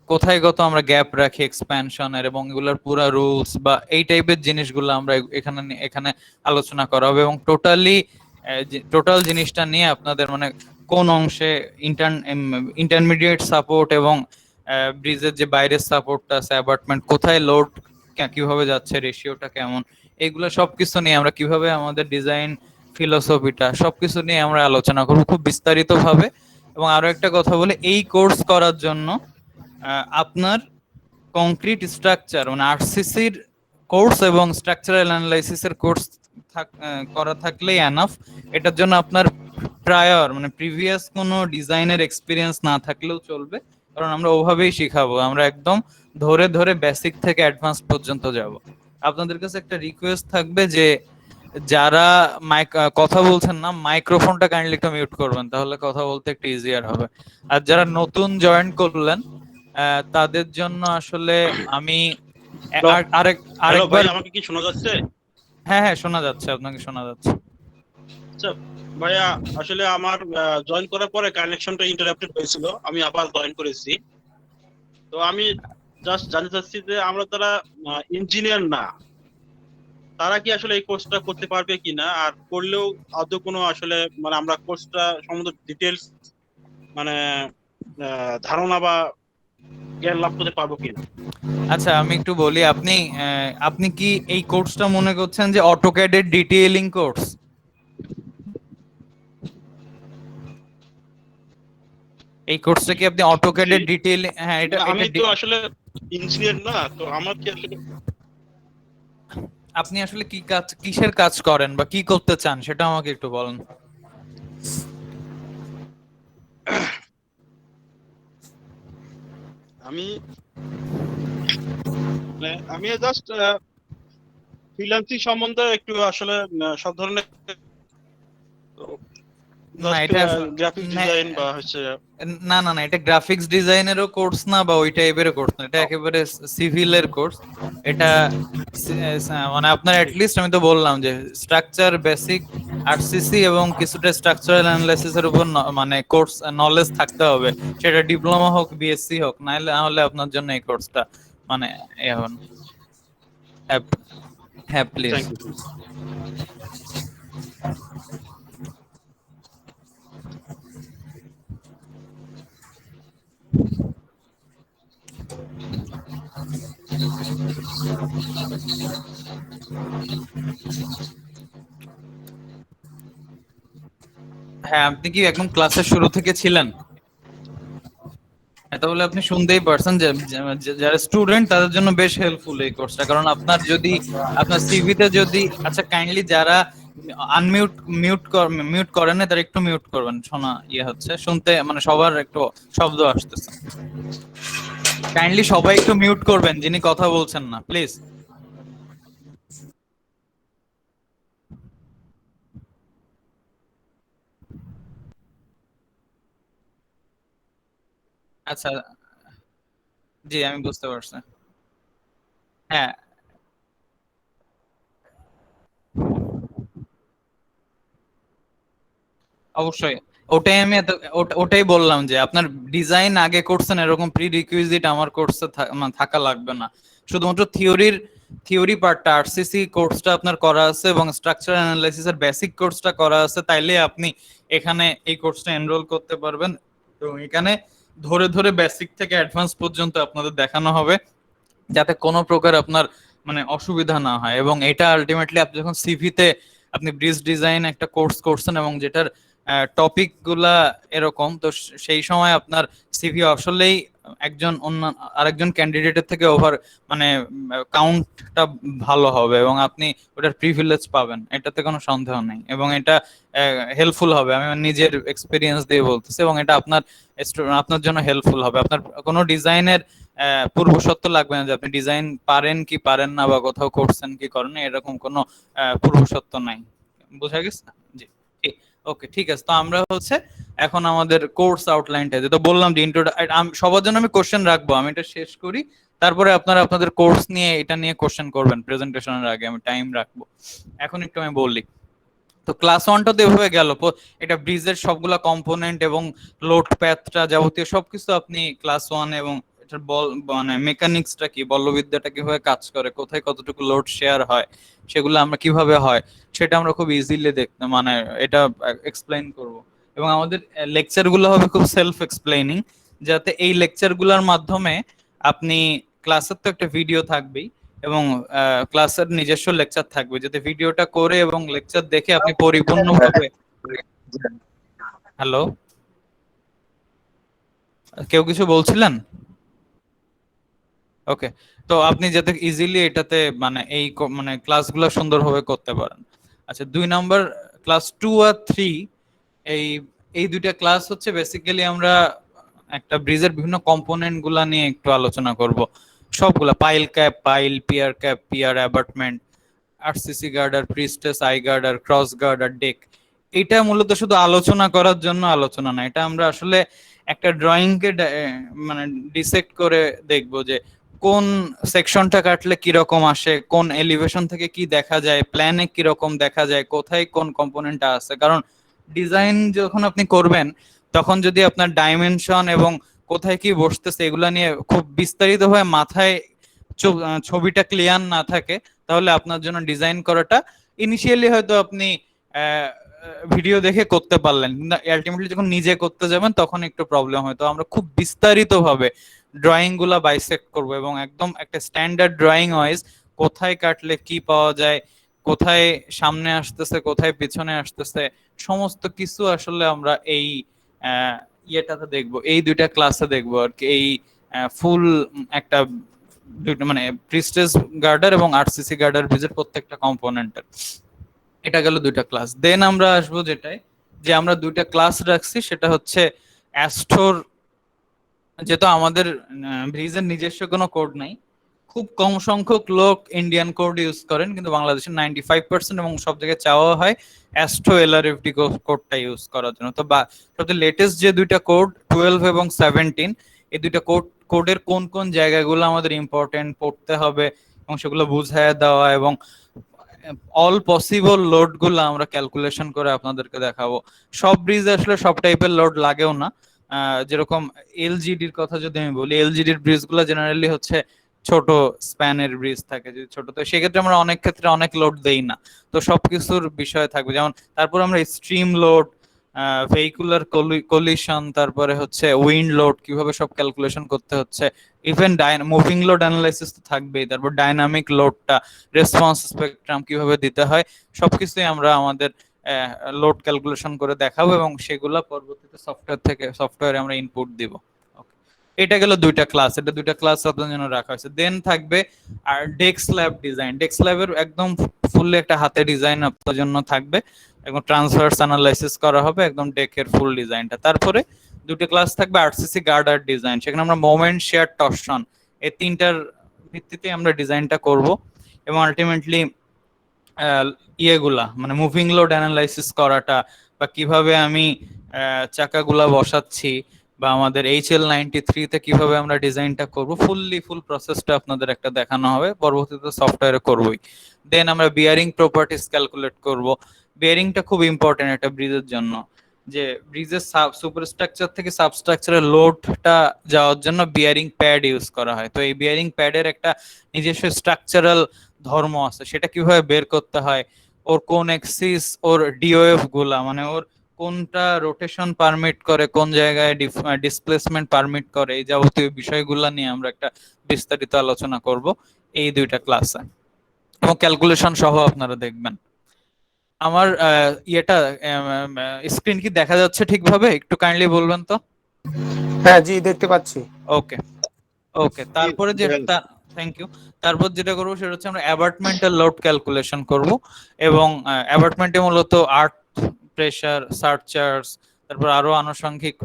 কোথায় কত আমরা গ্যাপ রাখি এক্সপ্যানশনের, এবং এগুলোর পুরো রুলস বা এই টাইপের জিনিসগুলো আমরা এখানে আলোচনা করা হবে। এবং টোটাল জিনিসটা নিয়ে আপনাদের মানে কোন অংশে ইন্টারমিডিয়েট সাপোর্ট এবং ব্রিজের যে বাইরের সাপোর্টটা আছে, অ্যাবাটমেন্ট, কোথায় লোড কিভাবে যাচ্ছে, রেশিওটা কেমন, এগুলো সবকিছু নিয়ে আমরা কিভাবে আমাদের ডিজাইন ফিলোসফিটা সবকিছু নিয়ে আমরা আলোচনা করব খুব বিস্তারিত ভাবে। এবং আরো একটা কথা বলে, এই কোর্স করার জন্য আপনার কংক্রিট স্ট্রাকচার মানে আরসিসির কোর্স এবং স্ট্রাকচারাল অ্যানালাইসিসের কোর্স করা থাকলেই এনাফ। এটার জন্য আপনার প্রায়র মানে প্রিভিয়াস কোনো ডিজাইনের এক্সপিরিয়েন্স না থাকলেও চলবে, কারণ আমরা ওভাবেই শিখাবো, আমরা একদম ধরে ধরে বেসিক থেকে অ্যাডভান্স পর্যন্ত যাব। আপনাদের কাছে একটা রিকোয়েস্ট থাকবে যে যারা কথা বলছেন না, মাইক্রোফোনটা কাইন্ডলি একটু মিউট করবেন, তাহলে কথা বলতে একটু ইজিয়ার হবে। আর যারা নতুন জয়েন করলেন তাদের জন্য আসলে আমি আরেকবার। আমাকে কি শোনা যাচ্ছে? হ্যাঁ হ্যাঁ, শোনা যাচ্ছে, আপনাকে শোনা যাচ্ছে। আচ্ছা ভাইয়া, আসলে আমার জয়েন করার পরে কানেকশনটা ইন্টারাপ্টেড হয়েছিল, আমি আবার জয়েন করেছি। তো আমি জাস্ট জানতে চাচ্ছি যে আমরা তারা ইঞ্জিনিয়ার না, তারা কি আসলে এই কোর্সটা করতে পারবে কিনা, আর করলেও আদৌ কোনো আসলে মানে আমরা কোর্সটা সম্বন্ধে ডিটেলস মানে ধারণা বা জ্ঞান লাভ করতে পারবো কিনা? আচ্ছা, আমি একটু বলি, আপনি কি এই কোর্সটা মনে করছেন যে অটোক্যাডের ডিটেইলিং কোর্স? এই কোর্সটা কি আপনি অটোক্যাডের জি। ডিটেইল? হ্যাঁ, এটা না, আমি এটা তো আসলে ইঞ্জিনিয়ার না, তো আমার কি আসলে আপনি আসলে কি কাজ, কিসের কাজ করেন বা কি করতে চান সেটা আমাকে একটু বলেন। আমি আমি জাস্ট ফ্রিল্যান্সিং সম্বন্ধে একটু আসলে সব ধরনের না, জাস্ট এটা গ্রাফিক না, ডিজাইন বা হচ্ছে না, না, না, এটা গ্রাফিক্স ডিজাইনেরও কোর্স না বা ওই টাইপের কোর্স না, এটা একেবারে সিভিলের কোর্স। এটা মানে আপনার অ্যাটলিস্ট আমি তো বললাম যে স্ট্রাকচার বেসিক আরসিসি এবং কিছুটা স্ট্রাকচারাল অ্যানালাইসিস এর উপর মানে কোর্স নলেজ থাকতে হবে, সেটা ডিপ্লোমা হোক বিএসসি হোক, না হলে আপনার জন্য এই কোর্সটা মানে এখন। হ্যাঁ, হ্যাঁ, প্লিজ। Thank you. হ্যাঁ, আপনি কি একদম ক্লাসের শুরু থেকে ছিলেন? তাহলে আপনি শুনতেই পারছেন যে যারা স্টুডেন্ট তাদের জন্য বেশ হেল্পফুল এই কোর্সটা, কারণ আপনার যদি আপনার সিভিতে যদি, আচ্ছা কাইন্ডলি যারা আনমিউট মিউট করেন না তারা একটু মিউট করবেন, শোনা হচ্ছে, শুনতে মানে সবার একটু শব্দ আসতেছে। কাইন্ডলি সবাই একটু মিউট করবেন যিনি কথা বলছেন না, প্লিজ। আচ্ছা, জি আমি বুঝতে পারছি। হ্যাঁ, অবশ্যই। ওটাই আমি ওটাই বললাম যে আপনার ডিজাইন আগে করছেন এরকম প্রি রিকুইজিট আমার কোর্সে থাকা লাগবে না। শুধুমাত্র থিওরি পার্টটা আরসিসি কোর্সটা আপনার করা আছে এবং স্ট্রাকচার অ্যানালাইসিস এর বেসিক কোর্সটা করা আছে, তাইলে আপনি এখানে এই কোর্সটা এনরোল করতে পারবেন। এবং এখানে ধরে ধরে বেসিক থেকে অ্যাডভান্স পর্যন্ত আপনাদের দেখানো হবে, যাতে কোনো প্রকার আপনার মানে অসুবিধা না হয়। এবং এটা আলটিমেটলি আপনি যখন সিভিতে আপনি ব্রিজ ডিজাইন একটা কোর্স করছেন এবং যেটার টপিক গুলা এরকম, তো সেই সময় আপনার সিভি আসলেই একজন অন্য আরেকজন ক্যান্ডিডেটের থেকে ওভার মানে কাউন্টটা ভালো হবে এবং আপনি ওটার প্রিভিলেজ পাবেন, এটাতে কোনো সন্দেহ নেই। এবং এটা হেল্পফুল হবে, আমি আমার নিজের এক্সপিরিয়েন্স দিয়ে বলতেছি, এবং এটা আপনার জন্য হেল্পফুল হবে। আপনার কোনো ডিজাইনের পূর্বশর্ত লাগবে না যে আপনি ডিজাইন পারেন কি পারেন না বা কোথাও করছেন কি করেন না, এরকম কোনো পূর্বশর্ত নাই। বোঝা গেছে? জি, ওকে, ঠিক আছে। তো আমরা হচ্ছে এখন আমাদের কোর্স আউটলাইনটা যেটা বললাম যে সবার জন্য আমি কোশ্চেন রাখবো, আমি এটা শেষ করি, তারপরে আপনারা আপনাদের কোর্স নিয়ে এটা নিয়ে কোশ্চেন করবেন প্রেজেন্টেশনের আগে, আমি টাইম রাখবো। এখন একটু আমি বলি। তো ক্লাস ওয়ানটা তো এভাবে গেল, এটা ব্রিজের সবগুলা কম্পোনেন্ট এবং লোড প্যাথটা যাবতীয় সবকিছু আপনি ক্লাস ওয়ান, এবং এটার মানে মেকানিক্সটা কি, বলবিদ্যাটা কিভাবে কাজ করে, কোথায় কতটুকু লোড শেয়ার হয়, সেগুলো আমরা কিভাবে হয় সেটা আমরা খুব ইজিলি দেখতে মানে এটা এক্সপ্লেইন করব। এবং আমাদের লেকচার গুলো হবে খুব সেলফ এক্সপ্লেইনিং, যাতে এই লেকচার গুলোর মাধ্যমে আপনি, ক্লাসের তো একটা ভিডিও থাকবেই এবং ক্লাসের নিজস্ব লেকচার থাকবে, যাতে ভিডিওটা করে এবং লেকচার দেখে আপনি পরিপূর্ণভাবে। হ্যালো, কেউ কিছু বলছিলেন? ওকে, তো আপনি যাতে ইজিলি এটাতে মানে মানে ক্লাসগুলো সুন্দরভাবে করতে পারেন। আচ্ছা, 2 নম্বর ক্লাস 2 আর 3, এই এই দুইটা ক্লাস হচ্ছে বেসিক্যালি আমরা একটা ব্রিজের বিভিন্ন কম্পোনেন্ট গুলা নিয়ে একটু আলোচনা করব। সবগুলা pile, pier cap, pier abutment, RCC girder, prestress, I girder, cross girder, deck. এটা মূলত শুধু আলোচনা করার জন্য আলোচনা না, এটা আমরা আসলে একটা ড্রয়িং কে মানে ডিসেক্ট করে দেখবো যে কোন সেকশনটা কাটলে কি রকম আসে, কোন এলিভেশন থেকে কি দেখা যায়, প্ল্যানে কি রকম দেখা যায়, কোথায় কোন কম্পোনেন্টটা আছে। কারণ ডিজাইন যখন আপনি করবেন তখন যদি আপনার ডাইমেনশন এবং কোথায় কি বসতেছে এগুলা নিয়ে খুব বিস্তারিতভাবে মাথায় ছবিটা ক্লিয়ার না থাকে, তাহলে আপনার জন্য ডিজাইন করাটা ইনিশিয়ালি হয়তো আপনি ভিডিও দেখে করতে পারলেন, কিন্তু আলটিমেটলি যখন নিজে করতে যাবেন তখন একটু প্রবলেম হয়। তো আমরা খুব বিস্তারিত ভাবে ড্রয়িং গুলা বাইসেক্ট করবো এবং একদম একটা স্ট্যান্ডার্ড ড্রয়িং ওয়াইজ কোথায় কাটলে কি পাওয়া যায়, কোথায় সামনে আসতেছে, কোথায় পিছনে আসতেছে, সমস্ত কিছু আসলে আমরা এই ইয়েটাতে দেখবো, এই দুইটা ক্লাসে দেখবো আর কি। এই ফুল একটা দুইটা মানে প্রিস্টেস গার্ডার এবং আরসিসি গার্ডার ব্রিজের প্রত্যেকটা কম্পোনেন্টের। এটা গেল দুইটা ক্লাস। দেন আমরা আসবো যেটাই, যে আমরা দুইটা ক্লাস রাখছি সেটা হচ্ছে অ্যাস্টোর, যেহেতু আমাদের ব্রিজের নিজস্ব কোনো কোড নাই, খুব কম সংখ্যক লোক ইন্ডিয়ান কোড ইউজ করেন, কিন্তু বাংলাদেশের 95% এবং সব জায়গায় চাওয়া হয় অ্যাস্ট্রো এলআরএফডি কোডটা ইউজ করার জন্য। তো সবচেয়ে লেটেস্ট যে দুইটা কোড 12 এবং 17, এই দুইটা কোডের কোন কোন জায়গাগুলো আমাদের ইম্পর্টেন্ট পড়তে হবে এবং সেগুলো বুঝায় দেওয়া এবং অল পসিবল লোড গুলো আমরা ক্যালকুলেশন করে আপনাদেরকে দেখাবো। সব ব্রিজ আসলে সব টাইপের লোড লাগেও না। যেরকম এলজিডির কথা যদি আমি বলি, এলজিডির ব্রিজ গুলো জেনারেলি হচ্ছে ছোট স্প্যানের ব্রিজ থাকে, যদি ছোট, তো সেক্ষেত্রে আমরা অনেক ক্ষেত্রে অনেক লোড দেই না। তো সবকিছুর বিষয় থাকবে, যেমন তারপর আমরা স্ট্রিম লোড, ভেহিকুলার কলিশন, তারপরে হচ্ছে উইন্ড লোড কিভাবে সব ক্যালকুলেশন করতে হচ্ছে, ইভেন মুভিং লোড অ্যানালাইসিস তো থাকবেই, তারপর ডাইনামিক লোডটা, রেসপন্স স্পেকট্রাম কিভাবে দিতে হয়, সবকিছুই আমরা আমাদের লোড ক্যালকুলেশন করে দেখাবো এবং সেগুলো পরবর্তীতে সফটওয়্যারে আমরা ইনপুট দিব। এটা গেল দুইটা ক্লাস, এটা দুইটা ক্লাস আপনার জন্য রাখা হয়েছে। দেন থাকবে আর ডেস্ক ল্যাব ডিজাইন। ডেস্ক ল্যাবের একদম ফুললি একটা হাতে ডিজাইন আপনার জন্য থাকবে, একদম ট্রান্সভার্স অ্যানালাইসিস করা হবে একদম ডেকের ফুল ডিজাইনটা। তারপরে দুটো ক্লাস থাকবে আরসিসি গার্ডার ডিজাইন, সেখানে আমরা মোমেন্ট, শেয়ার, টর্শন এই তিনটার ভিত্তিতে আমরা ডিজাইনটা করব এবং আলটিমেটলি ইয়েগুলা মানে মুভিং লোড অ্যানালাইসিস করাটা, বা কিভাবে আমি চাকাগুলা বসাচ্ছি, বা আমাদের HL93 কিভাবে আমরা ডিজাইনটা করব, ফুল প্রসেসটা আপনাদের একটা দেখানো হবে, পরবর্তীতে সফটওয়্যারে করবই। দেন আমরা বিয়ারিং প্রপার্টিস ক্যালকুলেট করব। বিয়ারিংটা খুব ইম্পর্টেন্ট একটা ব্রিজের জন্য, যে ব্রিজের সুপারস্ট্রাকচার থেকে সাবস্ট্রাকচারের লোডটা যাওয়ার জন্য বিয়ারিং প্যাড ইউজ করা হয়। তো এই বিয়ারিং প্যাডের একটা নিজস্ব স্ট্রাকচারাল ধর্ম আছে, সেটা কিভাবে বের করতে হয়, ওর কোন এক্সিস, ওর ডিওএফ গুলা মানে ওর কোনটা রোটেশন পারমিট করে, কোন জায়গায় ডিসপ্লেসমেন্ট পারমিট করে, এই যাবতীয় বিষয়গুলো নিয়ে আমরা একটা বিস্তারিত আলোচনা করব এই দুইটা ক্লাসে এবং ক্যালকুলেশন সহ আপনারা দেখবেন। আমার ইয়েটা স্ক্রিন কি দেখা যাচ্ছে ঠিকভাবে? একটু কাইন্ডলি বলবেন তো। হ্যাঁ জি, দেখতে পাচ্ছি। ওকে ওকে, তারপরে যেটা, থ্যাংক ইউ। তারপর যেটা করবো সেটা হচ্ছে আমরা অ্যাবার্টমেন্টাল লোড ক্যালকুলেশন করব এবং অ্যাবার্টমেন্টে মূলত আর্থ প্রেসার, সারচার্জ, তারপর আরো আনুষঙ্গিক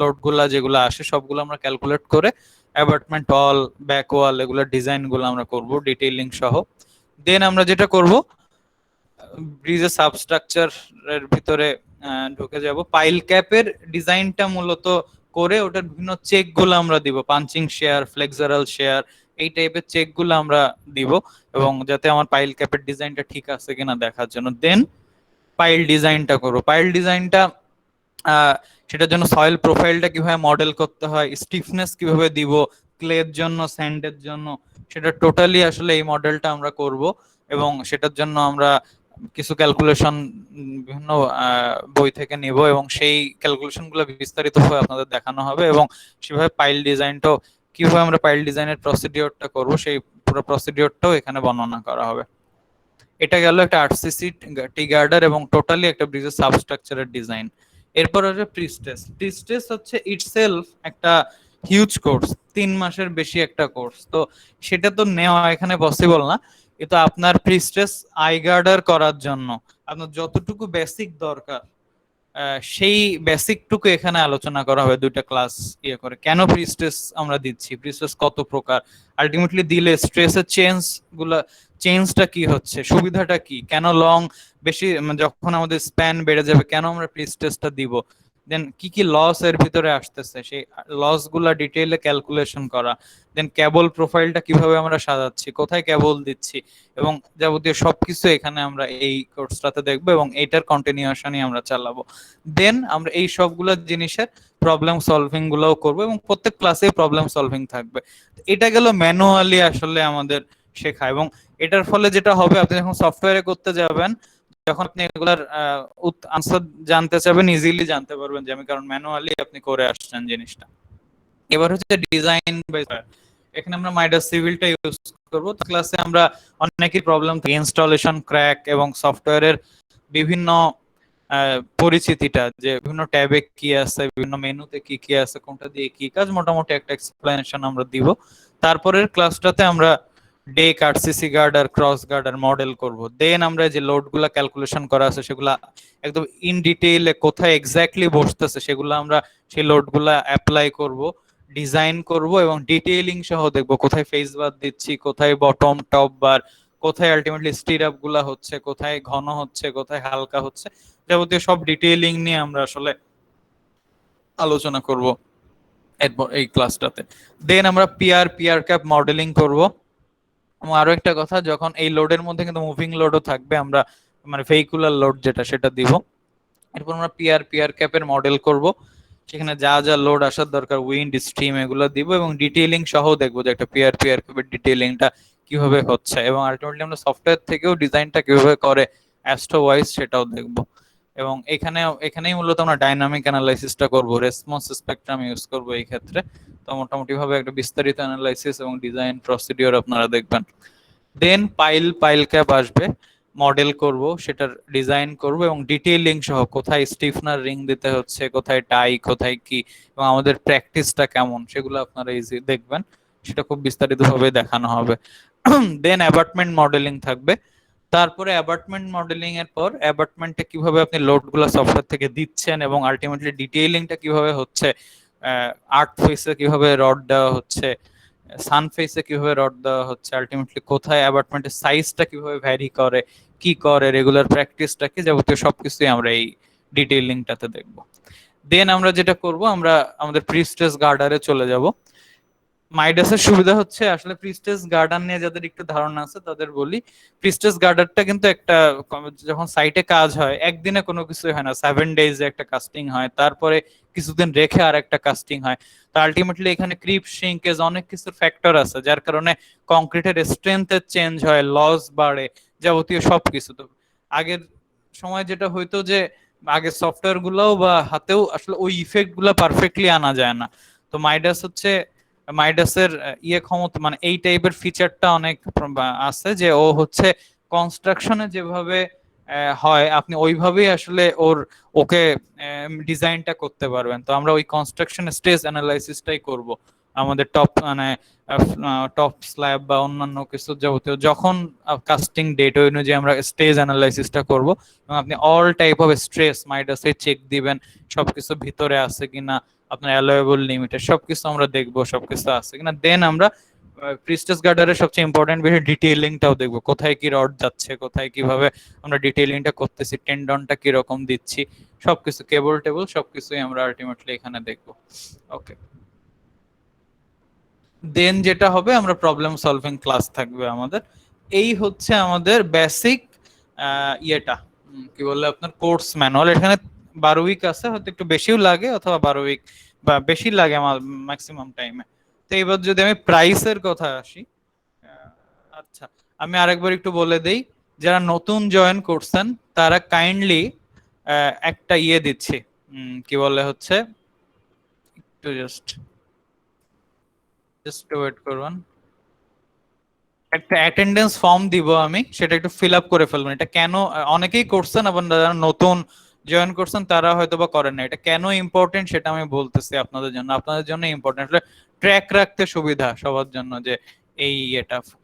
লোডগুলা যেগুলো আসে সবগুলো আমরা ক্যালকুলেট করে অ্যাবার্টমেন্ট ওয়াল, ব্যাক ওয়াল এগুলো ডিজাইনগুলো আমরা করব ডিটেইলিং সহ। দেন আমরা যেটা করব ব্রিজের সাবস্ট্রাকচারের ভিতরে ঢুকে যাব, পাইল ক্যাপের ডিজাইনটা মূলত করে ওটার বিভিন্ন চেক গুলো আমরা দিব, পাঞ্চিং শেয়ার, ফ্লেক্সারাল শেয়ার, এই টাইপের চেক গুলো আমরা দিব এবং যাতে আমার পাইল ক্যাপের ডিজাইনটা ঠিক আছে কিনা দেখার জন্য। দেন পাইল ডিজাইনটা করবো। পাইল ডিজাইনটা সেটার জন্য সয়েল প্রোফাইলটা কিভাবে মডেল করতে হয়, স্টিফনেস কিভাবে দিব, ক্লের জন্য, স্যান্ডের জন্য, সেটা টোটালি আসলে এই মডেলটা আমরা করব এবং সেটার জন্য আমরা কিছু ক্যালকুলেশন বিভিন্ন বই থেকে নিব এবং সেই ক্যালকুলেশন গুলো বিস্তারিতভাবে আপনাদের দেখানো হবে এবং সেভাবে পাইল ডিজাইনটাও কিভাবে আমরা পাইল ডিজাইনের প্রসিডিওরটা করব সেই পুরো প্রসিডিওরটাও এখানে বর্ণনা করা হবে। এটা গেল একটা আরসিসি টি গার্ডার এবং টোটালি একটা ব্রিজের সাবস্ট্রাকচারের ডিজাইন। এরপর হচ্ছে প্রিস্টেস। প্রিস্টেস হচ্ছে ইটসেলফ একটা হিউজ কোর্স, 3 মাসের বেশি একটা কোর্স, তো সেটা তো নেওয়া এখানে পসিবল না। কিন্তু আপনার প্রিস্টেস আই গার্ডার করার জন্য আপনার যতটুকু বেসিক দরকার সেই বেসিকটুকু এখানে আলোচনা করা হবে দুইটা ক্লাস ইয়ে করে। কেন প্রিস্টেস আমরা দিচ্ছি, প্রিস্টেস কত প্রকার, আলটিমেটলি দিলে স্ট্রেসের চেঞ্জটা কি হচ্ছে, সুবিধাটা কি, কেন লং বেশি যখন আমাদের স্প্যান বেড়ে যাবে কেন আমরা প্রিস্টেসটা দিব, দেন কি কি লস এর ভিতরে আসতেছে সেই লস গুলা ডিটেইলে ক্যালকুলেশন করা, দেন কেবল প্রোফাইলটা কিভাবে আমরা সাজাচ্ছি, কোথায় কেবল দিচ্ছি এবং যাবতীয় সবকিছু এখানে আমরা এই কোর্সটাতে দেখবো এবং এইটার কন্টিনিউশনই আমরা চালাবো। দেন আমরা এই সবগুলো জিনিসের প্রবলেম সলভিং গুলোও করবো এবং প্রত্যেক ক্লাসে প্রবলেম সলভিং থাকবে। এটা গেল ম্যানুয়ালি আসলে আমাদের শেখা এবং এটার ফলে যেটা হবে, আপনি যখন সফটওয়্যারে করতে যাবেন, যখন আপনি এগুলার আনসার জানতে চাইবেন, ইজিলি জানতে পারবেন যে আমি, কারণ ম্যানুয়ালি আপনি করে আসছেন জিনিসটা। এবার হচ্ছে ডিজাইন বাই, এখানে আমরা মাইডাস সিভিলটা ইউজ করব। ক্লাসে আমরা অনেকই প্রবলেম থাকে, ইনস্টলেশন ক্র্যাক এবং সফটওয়্যারের বিভিন্ন পরিচিতিটা, যে বিভিন্ন ট্যাবে কি আছে, বিভিন্ন মেনুতে কি কি আছে, কোনটা দিয়ে কি কাজ, মোটামুটি একটা এক্সপ্লেনেশন আমরা দিব। তারপরের ক্লাসটাতে আমরা ডেক আর সিসি গার্ড আর ক্রস গার্ড আর মডেল করব। দেন আমরা যে লোডগুলা ক্যালকুলেশন করা আছে সেগুলা একদম ইন ডিটেইলে কোথায় এক্স্যাক্টলি বসতেছে সেগুলো আমরা সেই লোডগুলা অ্যাপ্লাই করব, ডিজাইন করব এবং ডিটেইলিং সহ দেখব কোথায় ফেস বার দিচ্ছি, কোথায় বটম টপ বার, কোথায় আলটিমেটলি স্টিরাপ গুলা হচ্ছে, কোথায় ঘন হচ্ছে, কোথায় হালকা হচ্ছে, যাবতীয় সব ডিটেইলিং নিয়ে আমরা আসলে আলোচনা করব এরপর এই ক্লাসটাতে। দেন আমরা পিআর ক্যাপ মডেলিং করব। এবং আরো একটা কথা, যখন এই লোডের মধ্যে কিন্তু মুভিং লোডও থাকবে, আমরা মানে ভেহিকুলার লোড যেটা সেটা দিব। এরপর আমরা পিআর ক্যাপের মডেল করব, সেখানে যা যা লোড আসার দরকার, উইন্ড স্ট্রিম, এগুলো দিব এবং ডিটেইলিং সহ দেখবো যে একটা পিআর ক্যাপের ডিটেইলিংটা কিভাবে হচ্ছে, এবং আলটিমেটলি আমরা সফটওয়্যার থেকেও ডিজাইনটা কিভাবে করে অ্যাস্ট্রো ওয়াইজ সেটাও দেখবো। এবং এখানেই মূলত আমরা ডাইনামিক অ্যানালাইসিসটা করব, রেসপন্স স্পেকট্রাম ইউজ করব এই ক্ষেত্রে। তো মোটামুটি ভাবে একটা বিস্তারিত অ্যানালাইসিস এবং ডিজাইন প্রসিডিওর আপনারা দেখবেন। দেন পাইল ক্যাপ আসবে, মডেল করব, সেটার ডিজাইন করব এবং ডিটেইলিং সহ কোথায় স্টিফনার রিং দিতে হচ্ছে, কোথায় টাই, কোথায় কি, এবং আমাদের প্র্যাকটিসটা কেমন সেগুলো আপনারা ইজি দেখবেন, সেটা খুব বিস্তারিতভাবে দেখানো হবে। দেন অ্যাবার্টমেন্ট মডেলিং থাকবে। তারপরে অ্যাবার্টমেন্ট মডেলিং এর পর অ্যাবার্টমেন্টে কিভাবে আপনি লোডগুলো সফটওয়্যার থেকে দিচ্ছেন এবং আলটিমেটলি ডিটেইলিংটা কিভাবে হচ্ছে, আর্ট ফেসে কিভাবে রড দেওয়া হচ্ছে, সান ফেসে কিভাবে রড দেওয়া হচ্ছে, আলটিমেটলি কোথায় অ্যাবার্টমেন্টের সাইজটা কিভাবে ভ্যারি করে, কি করে, রেগুলার প্র্যাকটিসটা কি, যাবতীয় সবকিছুই আমরা এই ডিটেইলিংটাতে দেখব। দেন আমরা যেটা করব, আমরা আমাদের প্রিস্টেস গার্ডারে চলে যাব। মাইডাসের সুবিধা হচ্ছে, আসলে প্রিস্টেস গার্ডার নিয়ে যাদের একটু ধারণা আছে তাদের বলি, প্রিস্টেস গার্ডারটা কিন্তু একটা, যখন সাইটে কাজ হয় একদিনে কোনো কিছুই হয় না, 7 ডেজে একটা কাস্টিং হয়, তারপরে কিছুদিন রেখে আর একটা কাস্টিং হয়। তো আলটিমেটলি এখানে ক্রিপ শ্রিঙ্কেজ অনেক কিছু ফ্যাক্টর আছে, যার কারণে কংক্রিটের স্ট্রেংথের চেঞ্জ হয়, লস বাড়ে, যাবতীয় সবকিছু। তো আগের সময় যেটা হইতো যে আগের সফটওয়্যার গুলাও বা হাতেও আসলে ওই ইফেক্ট গুলা পারফেক্টলি আনা যায় না। তো মাইডাসের ক্ষমতা, মানে এই টাইপের ফিচারটা অনেক আছে, যে ও হচ্ছে কনস্ট্রাকশনে যেভাবে হয় আপনি ওইভাবেই আসলে ওকে ডিজাইনটা করতে পারবেন। তো আমরা ওই কনস্ট্রাকশন স্টেজ অ্যানালাইসিসটাই করব আমাদের টপ স্ল্যাব বা অন্যান্য কিছু যাবতীয়, যখন কাস্টিং ডেট ওই অনুযায়ী আমরা স্টেজ অ্যানালাইসিসটা করব এবং আপনি অল টাইপ অফ স্ট্রেস মাইডাসে চেক দিবেন, সবকিছু ভিতরে আছে কিনা, আপনার অ্যালোয়েবল লিমিটেড সবকিছু আমরা দেখবো, সবকিছু আছে কিনা। দেন আমরা প্রিস্টেস গার্ডারের সবচেয়ে ইম্পর্টেন্ট বিষয় ডিটেইলিংটাও দেখবো, কোথায় কি রড যাচ্ছে, কোথায় কিভাবে আমরা ডিটেইলিংটা করতেছি, টেন্ডনটা কি রকম দিচ্ছি, সবকিছু কেবল টেবল সবকিছুই আমরা আলটিমেটলি এখানে দেখবো। ওকে, দেন যেটা হবে, আমরা প্রবলেম সলভিং ক্লাস থাকবে আমাদের। এই হচ্ছে আমাদের বেসিক কি বললে আপনার কোর্স ম্যানুয়াল। এখানে 12 উইক আছে, হয়তো একটু বেশিও লাগে অথবা 12 উইক বা বেশি লাগে আমার ম্যাক্সিমাম টাইমে। তো এবার যদি আমি প্রাইসের কথা আসি, আচ্ছা আমি আরেকবার একটু বলে দেই, যারা নতুন জয়েন করছেন তারা কাইন্ডলি একটা দিচ্ছি, কি বলে হচ্ছে, একটু জাস্ট ওয়েট করুন, একটা অ্যাটেন্ডেন্স ফর্ম দিব আমি, সেটা একটু ফিল আপ করে ফেলবেন। এটা কেন, অনেকেই করছেন এবং যারা নতুন জয়েন করছেন তারা হয়তো বা করেন না, এটা কেন ইম্পর্টেন্ট সেটা আমি বলতেছি আপনাদের জন্য ইম্পর্টেন্ট, আসলে ট্র্যাক রাখতে সুবিধা সবার জন্য, যে এই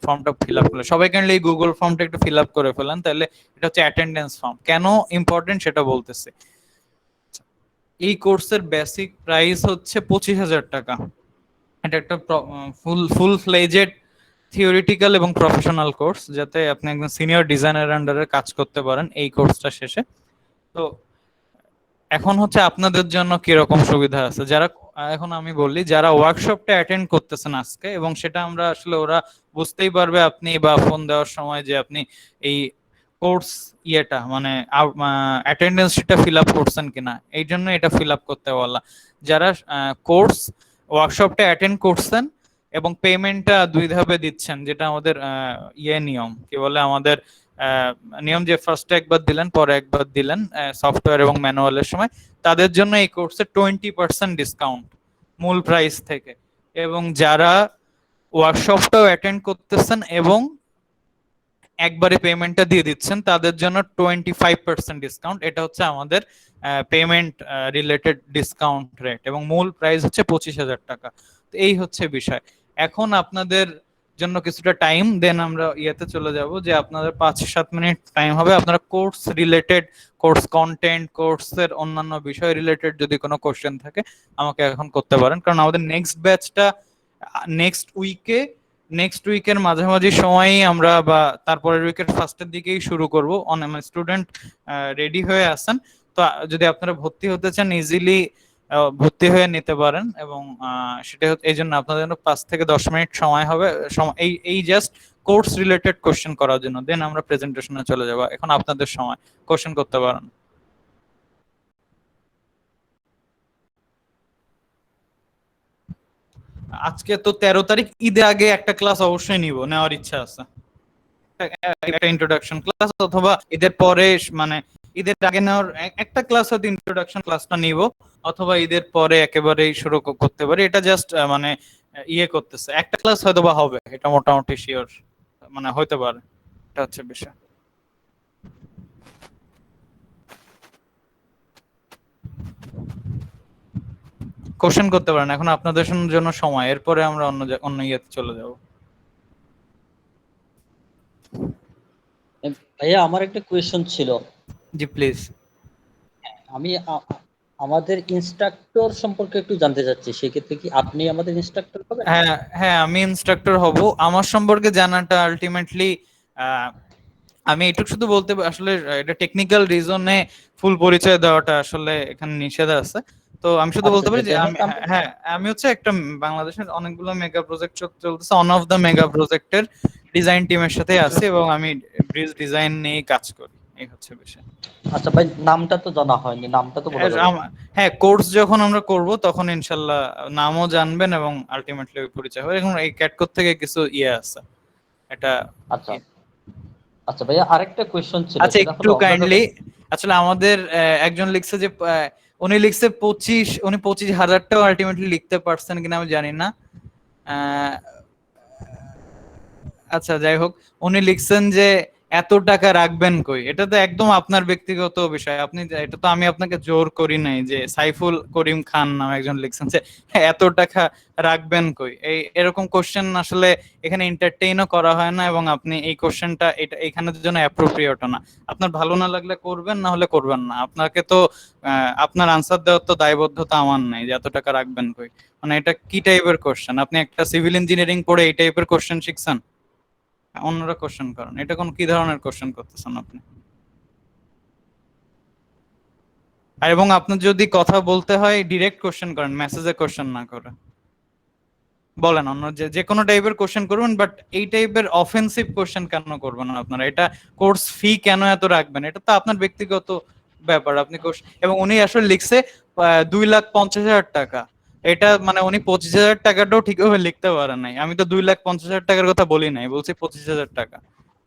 ফর্মটা ফিল আপ করলে সবাই কাইন্ডলি এই গুগল ফর্মটা একটু ফিল আপ করে ফেলেন, তাহলে এটা হচ্ছে অ্যাটেন্ডেন্স ফর্ম। কেন ইম্পর্টেন্ট সেটা বলতেছি। এই কোর্সের বেসিক প্রাইস হচ্ছে 25,000 টাকা। এটা একটা ফুল ফ্লেজেড থিওরিটিক্যাল এবং প্রফেশনাল কোর্স, যাতে আপনি একজন সিনিয়র ডিজাইনার আন্ডারে কাজ করতে পারেন এই কোর্সটা শেষে। তো এখন হচ্ছে আপনাদের জন্য কি রকম সুবিধা আছে, যারা এখন আমি বলি, যারা ওয়ার্কশপটা অ্যাটেন্ড করতেছেন আজকে, এবং সেটা আমরা আসলে ওরা বুঝতেই পারবে আপনি বা ফোন দেওয়ার সময় যে আপনি এই কোর্স মানে অ্যাটেন্ডেন্স শিটটা ফিল আপ করছেন কিনা, এই জন্য এটা ফিল আপ করতে বলা। যারা কোর্স ওয়ার্কশপটা অ্যাটেন্ড করছেন এবং পেমেন্টটা দুই ধাপে দিচ্ছেন, যেটা আমাদের নিয়ম কি বলে আমাদের নিয়ম, যে ফার্স্টে একবার দিলেন পরে একবার দিলেন সফটওয়্যার এবং ম্যানুয়ালের সময়, তাদের জন্য এই কোর্সে 20% ডিসকাউন্ট মূল প্রাইস থেকে। এবং যারা ওয়ার্কশপটাও অ্যাটেন্ড করতেছেন এবং একবারে পেমেন্টটা দিয়ে দিচ্ছেন, তাদের জন্য 25% ডিসকাউন্ট। এটা হচ্ছে আমাদের পেমেন্ট রিলেটেড ডিসকাউন্ট রেট, এবং মূল প্রাইস হচ্ছে 25,000 টাকা। তো এই হচ্ছে বিষয়। এখন আপনাদের জন্য কিছুটা টাইম দেন আমরা ইয়েতে চলে যাব, যে আপনাদের 5-7 মিনিট টাইম হবে, আপনারা কোর্স রিলেটেড, কোর্স কন্টেন্ট, কোর্সের অন্যান্য বিষয় রিলেটেড যদি কোনো কোশ্চেন থাকে আমাকে এখন করতে পারেন, কারণ আমাদের নেক্সট ব্যাচটা নেক্সট উইকের মাঝামাঝি সময়ই আমরা, বা তারপরের উইকের ফার্স্টের দিকেই শুরু করব। অনেক স্টুডেন্ট রেডি হয়ে আসেন, তো যদি আপনারা ভর্তি হতে চান ইজিলি ভর্তি হয়ে নিতে পারেন। এবং সেটা এই জন্য আপনাদের জন্য 5 থেকে 10 মিনিট সময় হবে, এই জাস্ট কোর্স রিলেটেড কোশ্চেন করার জন্য। দেন আমরা প্রেজেন্টেশনে চলে যাব। এখন আপনাদের সময়, কোশ্চেন করতে পারেন। আজকে তো 13 তারিখ, ঈদের আগে একটা ক্লাস অবশ্যই নিব, নেওয়ার ইচ্ছা আছে, একটা ইন্ট্রোডাকশন ক্লাস, অথবা ঈদের পরে, মানে ঈদের আগে নেওয়ার একটা ক্লাস, হয়তো ইন্ট্রোডাকশন ক্লাসটা নিব, অথবা ঈদের পরে একেবারেই শুরু করতে পারি। এটা জাস্ট মানে করতেছে, একটা ক্লাস হয়তো বা হবে, এটা মোটামুটি শিওর, মানে হইতে পারে। এটা হচ্ছে বিষয়। কোশ্চেন করতে পারেন, এখন আপনাদের জন্য সময়, এরপরে আমরা অন্য ইয়েতে চলে যাব। ভাইয়া আমার একটা কোয়েশ্চন ছিল। জি প্লিজ। আমি আমাদের ইনস্ট্রাক্টর সম্পর্কে একটু জানতে চাচ্ছি, সেক্ষেত্রে কি আপনি আমাদের ইনস্ট্রাক্টর হবেন? হ্যাঁ হ্যাঁ, আমি ইনস্ট্রাক্টর হব। আমার সম্পর্কে জানাটা আলটিমেটলি, আমি এটুকু শুধু বলতে, আসলে এটা টেকনিক্যাল রিজনে ফুল পরিচয় দেওয়াটা আসলে এখানে নিষেধ আছে। তো আমি শুধু বলতে পারি যে আমি হচ্ছে একটা বাংলাদেশের অনেকগুলো মেগা প্রজেক্ট চলতেছে, অন অফ দ্য মেগা প্রজেক্টের ডিজাইন টিমের সাথে আছি, এবং আমি ব্রিজ ডিজাইন নিয়ে কাজ করি। এই হচ্ছে বিষয়। আচ্ছা ভাই, নামটা তো জানা হয়নি, নামটা তো বলা যাবে? হ্যাঁ, কোর্স যখন আমরা করব তখন ইনশাআল্লাহ নামও জানবেন এবং আলটিমেটলি পরিচয় হবে। এখন এই ক্যাটকোড থেকে কিছু আছে এটা। আচ্ছা আচ্ছা ভাইয়া, আরেকটা কোয়েশ্চন ছিল। আচ্ছা, একটু কাইন্ডলি, আসলে আমাদের একজন লিখছে যে উনি লিখছে 25,000টাও আলটিমেটলি লিখতে পারছেন কিনা আমি জানি না। আচ্ছা যাই হোক, উনি লিখছেন যে এত টাকা রাখবেন কই। এটা তো একদম আপনার ব্যক্তিগত বিষয়, আপনি, এটা তো আমি আপনাকে জোর করি নাই। যে সাইফুল করিম খান নামে একজন লিখছেন যে এত টাকা রাখবেন কই, এরকম কোশ্চেন আসলে এখানে এন্টারটেইনও করা হয় না, এবং আপনি এই কোশ্চেনটা এখানের জন্য অ্যাপ্রোপ্রিয়েটও না। আপনার ভালো না লাগলে করবেন, না হলে করবেন না। আপনাকে তো আপনার আনসার দেওয়ার তো দায়বদ্ধতা আমার নাই যে এত টাকা রাখবেন কই। মানে এটা কি টাইপের কোশ্চেন? আপনি একটা সিভিল ইঞ্জিনিয়ারিং পড়ে এই টাইপের কোশ্চেন শিখছেন? অন্যরা কোশ্চেন করেন, এটা কোন কি ধরনের কোশ্চেন করতেছেন আপনি? আর এবং আপনার যদি কথা বলতে হয় ডিরেক্ট কোশ্চেন করেন, মেসেজে কোশ্চেন না করে বলেন। অন্য যে কোনো টাইপের কোশ্চেন করবেন, বাট এই টাইপের অফেন্সিভ কোশ্চেন কেন করবেন আপনারা? এটা কোর্স ফি কেন এত রাখবেন? এটা তো আপনার ব্যক্তিগত ব্যাপার। আপনি এবং উনি আসলে লিখছে 2,50,000 টাকা। এটা মানে উনি 25,000 টাকাটাও ঠিকভাবে লিখতে পারেন নাই। আমি তো 2,50,000 টাকার কথা বলি নাই, বলছি 25,000 টাকা।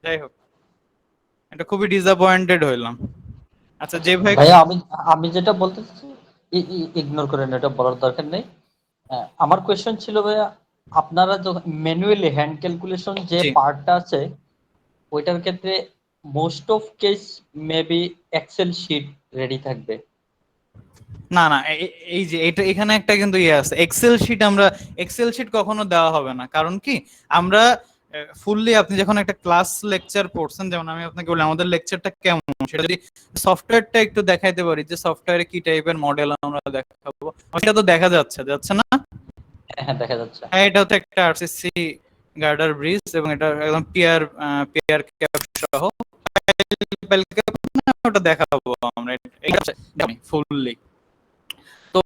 যাই হোক, এটা খুবই ডিসঅ্যাপয়েন্টেড হইলাম। আচ্ছা যে ভাইয়া, আমি যেটা বলতে চাচ্ছি ইগনোর করেন, এটা বলার দরকার নেই। আমার কোয়েশ্চন ছিল ভাইয়া, আপনারা যখন ম্যানুয়ালি হ্যান্ড ক্যালকুলেশন যে পার্টটা আছে, ওইটার ক্ষেত্রে most of case maybe excel sheet ready থাকবে। না না, এই যে এটা এখানে একটা কিন্তু আছে, এক্সেল শিট কখনো দেওয়া হবে না। কারণ কি, আমরা ফুললি, আপনি যখন একটা ক্লাস লেকচার পড়ছেন, যেমন আমি আপনাকে বলি আমাদের লেকচারটা কেমন, সেটা যদি সফটওয়্যারটা একটু দেখাইতে পারি, যে সফটওয়্যারে কি টাইপের মডেল আমরা দেখাবো, সেটা তো দেখা যাচ্ছে না? হ্যাঁ, দেখা যাচ্ছে। হ্যাঁ, এটা হচ্ছে একটা আরসিসি গার্ডার ব্রিজ, এবং এটা একদম পিয়ার ক্যাপ সহ ওটা দেখাবো আমরা ফুললি। তো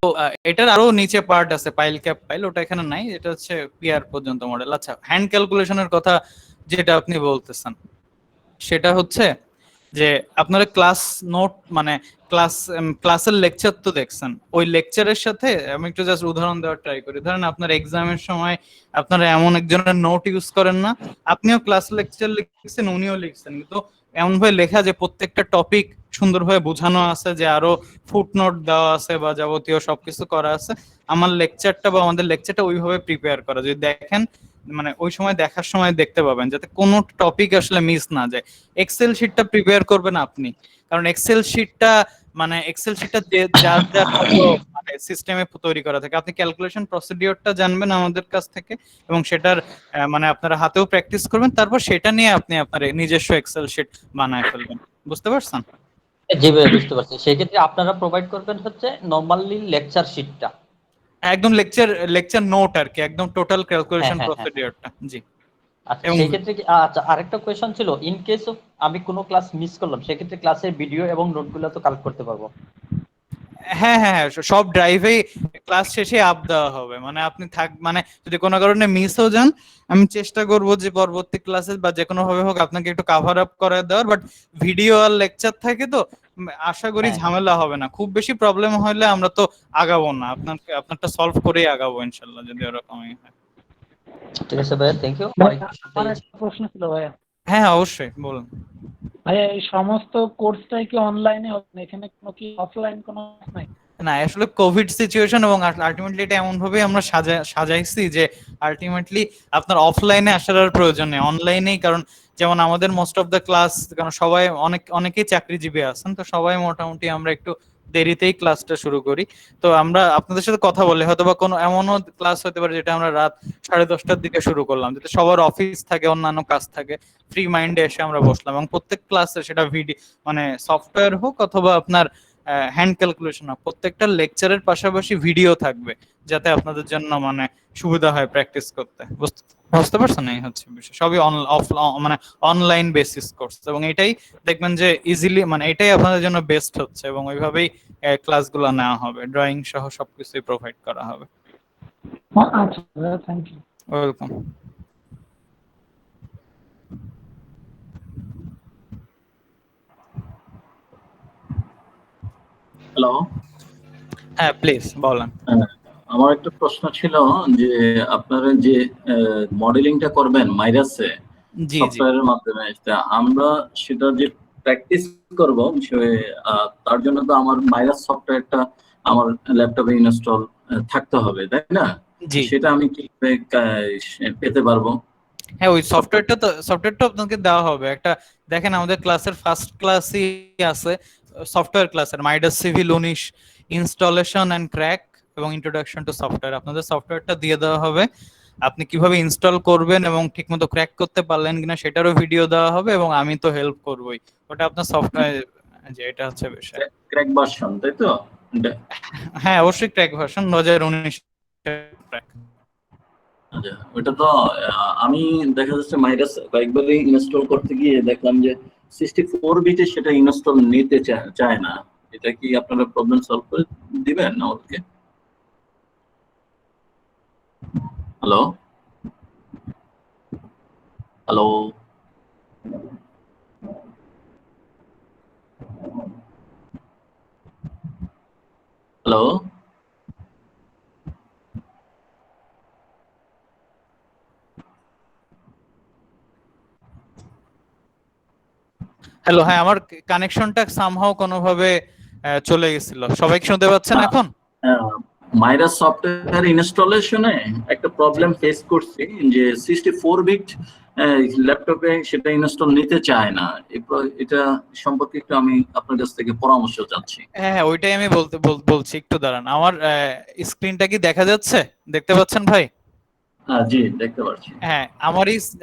এটার আরো নিচে পার্ট আছে, পাইল ক্যাপ পাইল, ওটা এখানে নাই। এটা হচ্ছে পিয়ার পর্যন্ত মডেল। আচ্ছা, হ্যান্ড ক্যালকুলেশনের কথা যেটা আপনি বলতেছেন, সেটা হচ্ছে যে আপনারা ক্লাস নোট মানে ক্লাসের লেকচার তো দেখছেন, ওই লেকচারের সাথে আমি একটু জাস্ট উদাহরণ দেওয়ার ট্রাই করি। ধরেন আপনার এক্সামের সময় আপনারা এমন একজনের নোট ইউজ করেন না, আপনিও ক্লাস লেকচার লিখছেন, উনিও লিখছেন, কিন্তু এমন ভাবে লেখা যে প্রত্যেকটা টপিক সুন্দরভাবে বোঝানো আছে, যে আরো ফুটনোট দেওয়া আছে বা যাবতীয় সবকিছু করা আছে। আমার লেকচারটা বা আমাদের লেকচারটা ওইভাবে প্রিপেয়ার করা, যদি দেখেন মানে ওই সময় দেখার সময় দেখতে পাবেন যাতে কোনো টপিক আসলে মিস না যায়। এক্সেল শিটটা প্রিপেয়ার করবেন আপনি, কারণ এক্সেল শিটটা যার যার মতো মানে সিস্টেমে তৈরি করা থাকে। আপনি ক্যালকুলেশন প্রসিডিওরটা জানবেন আমাদের কাছ থেকে, এবং সেটার মানে আপনারা হাতেও প্র্যাকটিস করবেন, তারপর সেটা নিয়ে আপনি আপনার নিজস্ব এক্সেল শিট বানায় ফেলবেন। বুঝতে পারছেন? জি ভাই, বুঝতে পারছি। সেই ক্ষেত্রে আপনারা প্রোভাইড করবেন হচ্ছে নরমালি লেকচার শিটটা, একদম লেকচার নোট আর কি, একদম টোটাল হ্যাঁ ক্যালকুলেশন হ্যাঁ হ্যাঁ। প্রসিডিওরটা। জি। আচ্ছা, এবং সেই ক্ষেত্রে আচ্ছা, আরেকটা কোয়েশ্চন ছিল, ইন কেস অফ আমি কোনো ক্লাস মিস করলাম, সেক্ষেত্রে ক্লাসের ভিডিও এবং নোটগুলো তো কালেক্ট করতে পারবো? হ্যাঁ হ্যাঁ হ্যাঁ, সব ড্রাইভেই ক্লাস শেষে আপ দেওয়া হবে। মানে আপনি মানে যদি কোনো কারণে মিসও যান, আমি চেষ্টা করব যে পরবর্তী ক্লাসে বা যে কোনো ভাবে হোক আপনাকে একটু কাভার আপ করে দেওয়ার। বাট ভিডিও আর লেকচার থাকে তো আশা করি হ্যাঁ। ঝামেলা হবে না। খুব বেশি প্রবলেম হলে আমরা তো আগাবো না, আপনারটা সলভ করেই আগাবো ইনশাল্লাহ, যদি ওরকমই হয়। ঠিক আছে ভাইয়া, থ্যাংক ইউ। ভাই, আমার একটা প্রশ্ন ছিল ভাইয়া। হ্যাঁ হ্যাঁ, অবশ্যই বলুন। ভাইয়া, এই সমস্ত কোর্সটাই কি অনলাইনে হবে না? এখানে কোনো কি অফলাইন কোনো class নাই? না, আসলে কোভিড সিচুয়েশন এবং আলটিমেটলি এটা এমন ভাবে আমরা সাজাইছি যে আলটিমেটলি আপনার অফলাইনে আসার আর প্রয়োজন নেই, অনলাইনেই। কারণ যেমন আমাদের মোস্ট অফ দ্য ক্লাস, কারণ সবাই অনেকেই চাকরিজীবী আছেন, তো সবাই মোটামুটি আমরা একটু দেরিতেই ক্লাসটা শুরু করি। তো আমরা আপনাদের সাথে কথা বলে হয়তো বা কোনো এমনও ক্লাস হতে পারে যেটা আমরা রাত 10:30টার দিকে শুরু করলাম, যাতে সবার অফিস থাকে, অন্যান্য কাজ থাকে, ফ্রি মাইন্ডে এসে আমরা বসলাম, এবং প্রত্যেক ক্লাসে সেটা মানে সফটওয়্যার হোক অথবা আপনার হ্যান্ড ক্যালকুলেশন হোক, প্রত্যেকটা লেকচারের পাশাপাশি ভিডিও থাকবে, যাতে আপনাদের জন্য মানে সুবিধা হয় প্র্যাকটিস করতে। বুঝতে পারছেন? এই হচ্ছে বিষয়, সবই মানে অনলাইন বেসিস কোর্স, এবং এটাই দেখবেন যে ইজিলি মানে এটাই আপনাদের জন্য বেস্ট হচ্ছে, এবং ওইভাবেই ক্লাসগুলো নেওয়া হবে, ড্রয়িং সহ সবকিছুই প্রোভাইড করা হবে। আচ্ছা, থ্যাংক ইউ। ওয়েলকাম। হ্যালো। হ্যাঁ প্লিজ বলেন। আমার একটা প্রশ্ন ছিল যে আপনারা যে মডেলিংটা করবেন মাইরাসে জি জি। সফটওয়্যারের মাধ্যমে, তা আমরা সেটা যে প্র্যাকটিস করব তার জন্য তো আমার মাইরাস সফটওয়্যারটা আমার ল্যাপটপে ইনস্টল থাকতে হবে, তাই না? জি। সেটা আমি কিভাবে পেতে পারবো? হ্যাঁ, ওই সফটওয়্যারটা আপনাকে দেওয়া হবে একটা। দেখেন আমাদের ক্লাসের ফার্স্ট ক্লাসই আছে সফটওয়্যার ক্লাসের MIDAS civil 19 installation and crack এবং ইন্ট্রোডাকশন টু সফটওয়্যার। আপনাদের সফটওয়্যারটা দিয়ে দেওয়া হবে, আপনি কিভাবে ইনস্টল করবেন এবং ঠিকমতো ক্র্যাক করতে পারলেন কিনা সেটারও ভিডিও দেওয়া হবে, এবং আমি তো হেল্প করবই। ওটা আপনার সফটওয়্যার, যে এটা হচ্ছে বিষয়। ক্র্যাক ভার্সন, তাই তো? হ্যাঁ অবশ্যই ক্র্যাক ভার্সন 2019 ক্র্যাক। আচ্ছা, ওটা তো আমি দেখা যাচ্ছে মাইরাস কয়েকবারই ইনস্টল করতে গিয়ে দেখলাম যে 64 বিটে সেটা ইনস্টল নিতে চায় না। এটা কি আপনারা প্রবলেম সলভ করে দিবেন আমাদেরকে? Hello hello hello. হ্যালো, হ্যাঁ আমার কানেকশনটা সামহাও কোনোভাবে চলে গেছিল। সবাই কি শুনতে পাচ্ছেন এখন? মাইরাস সফটওয়্যার ইনস্টলেশনে একটা প্রবলেম ফেস করছি যে 64 বিট ল্যাপটপে সেটা ইনস্টল নিতে চায় না। এটা সম্পর্কে একটু আমি আপনার কাছ থেকে পরামর্শ চাচ্ছি। হ্যাঁ ওইটাই আমি বলছি, একটু দাঁড়ান। আমার স্ক্রিনটা কি দেখা যাচ্ছে? দেখতে পাচ্ছেন ভাই? জি, দেখতে পাচ্ছি। হ্যাঁ,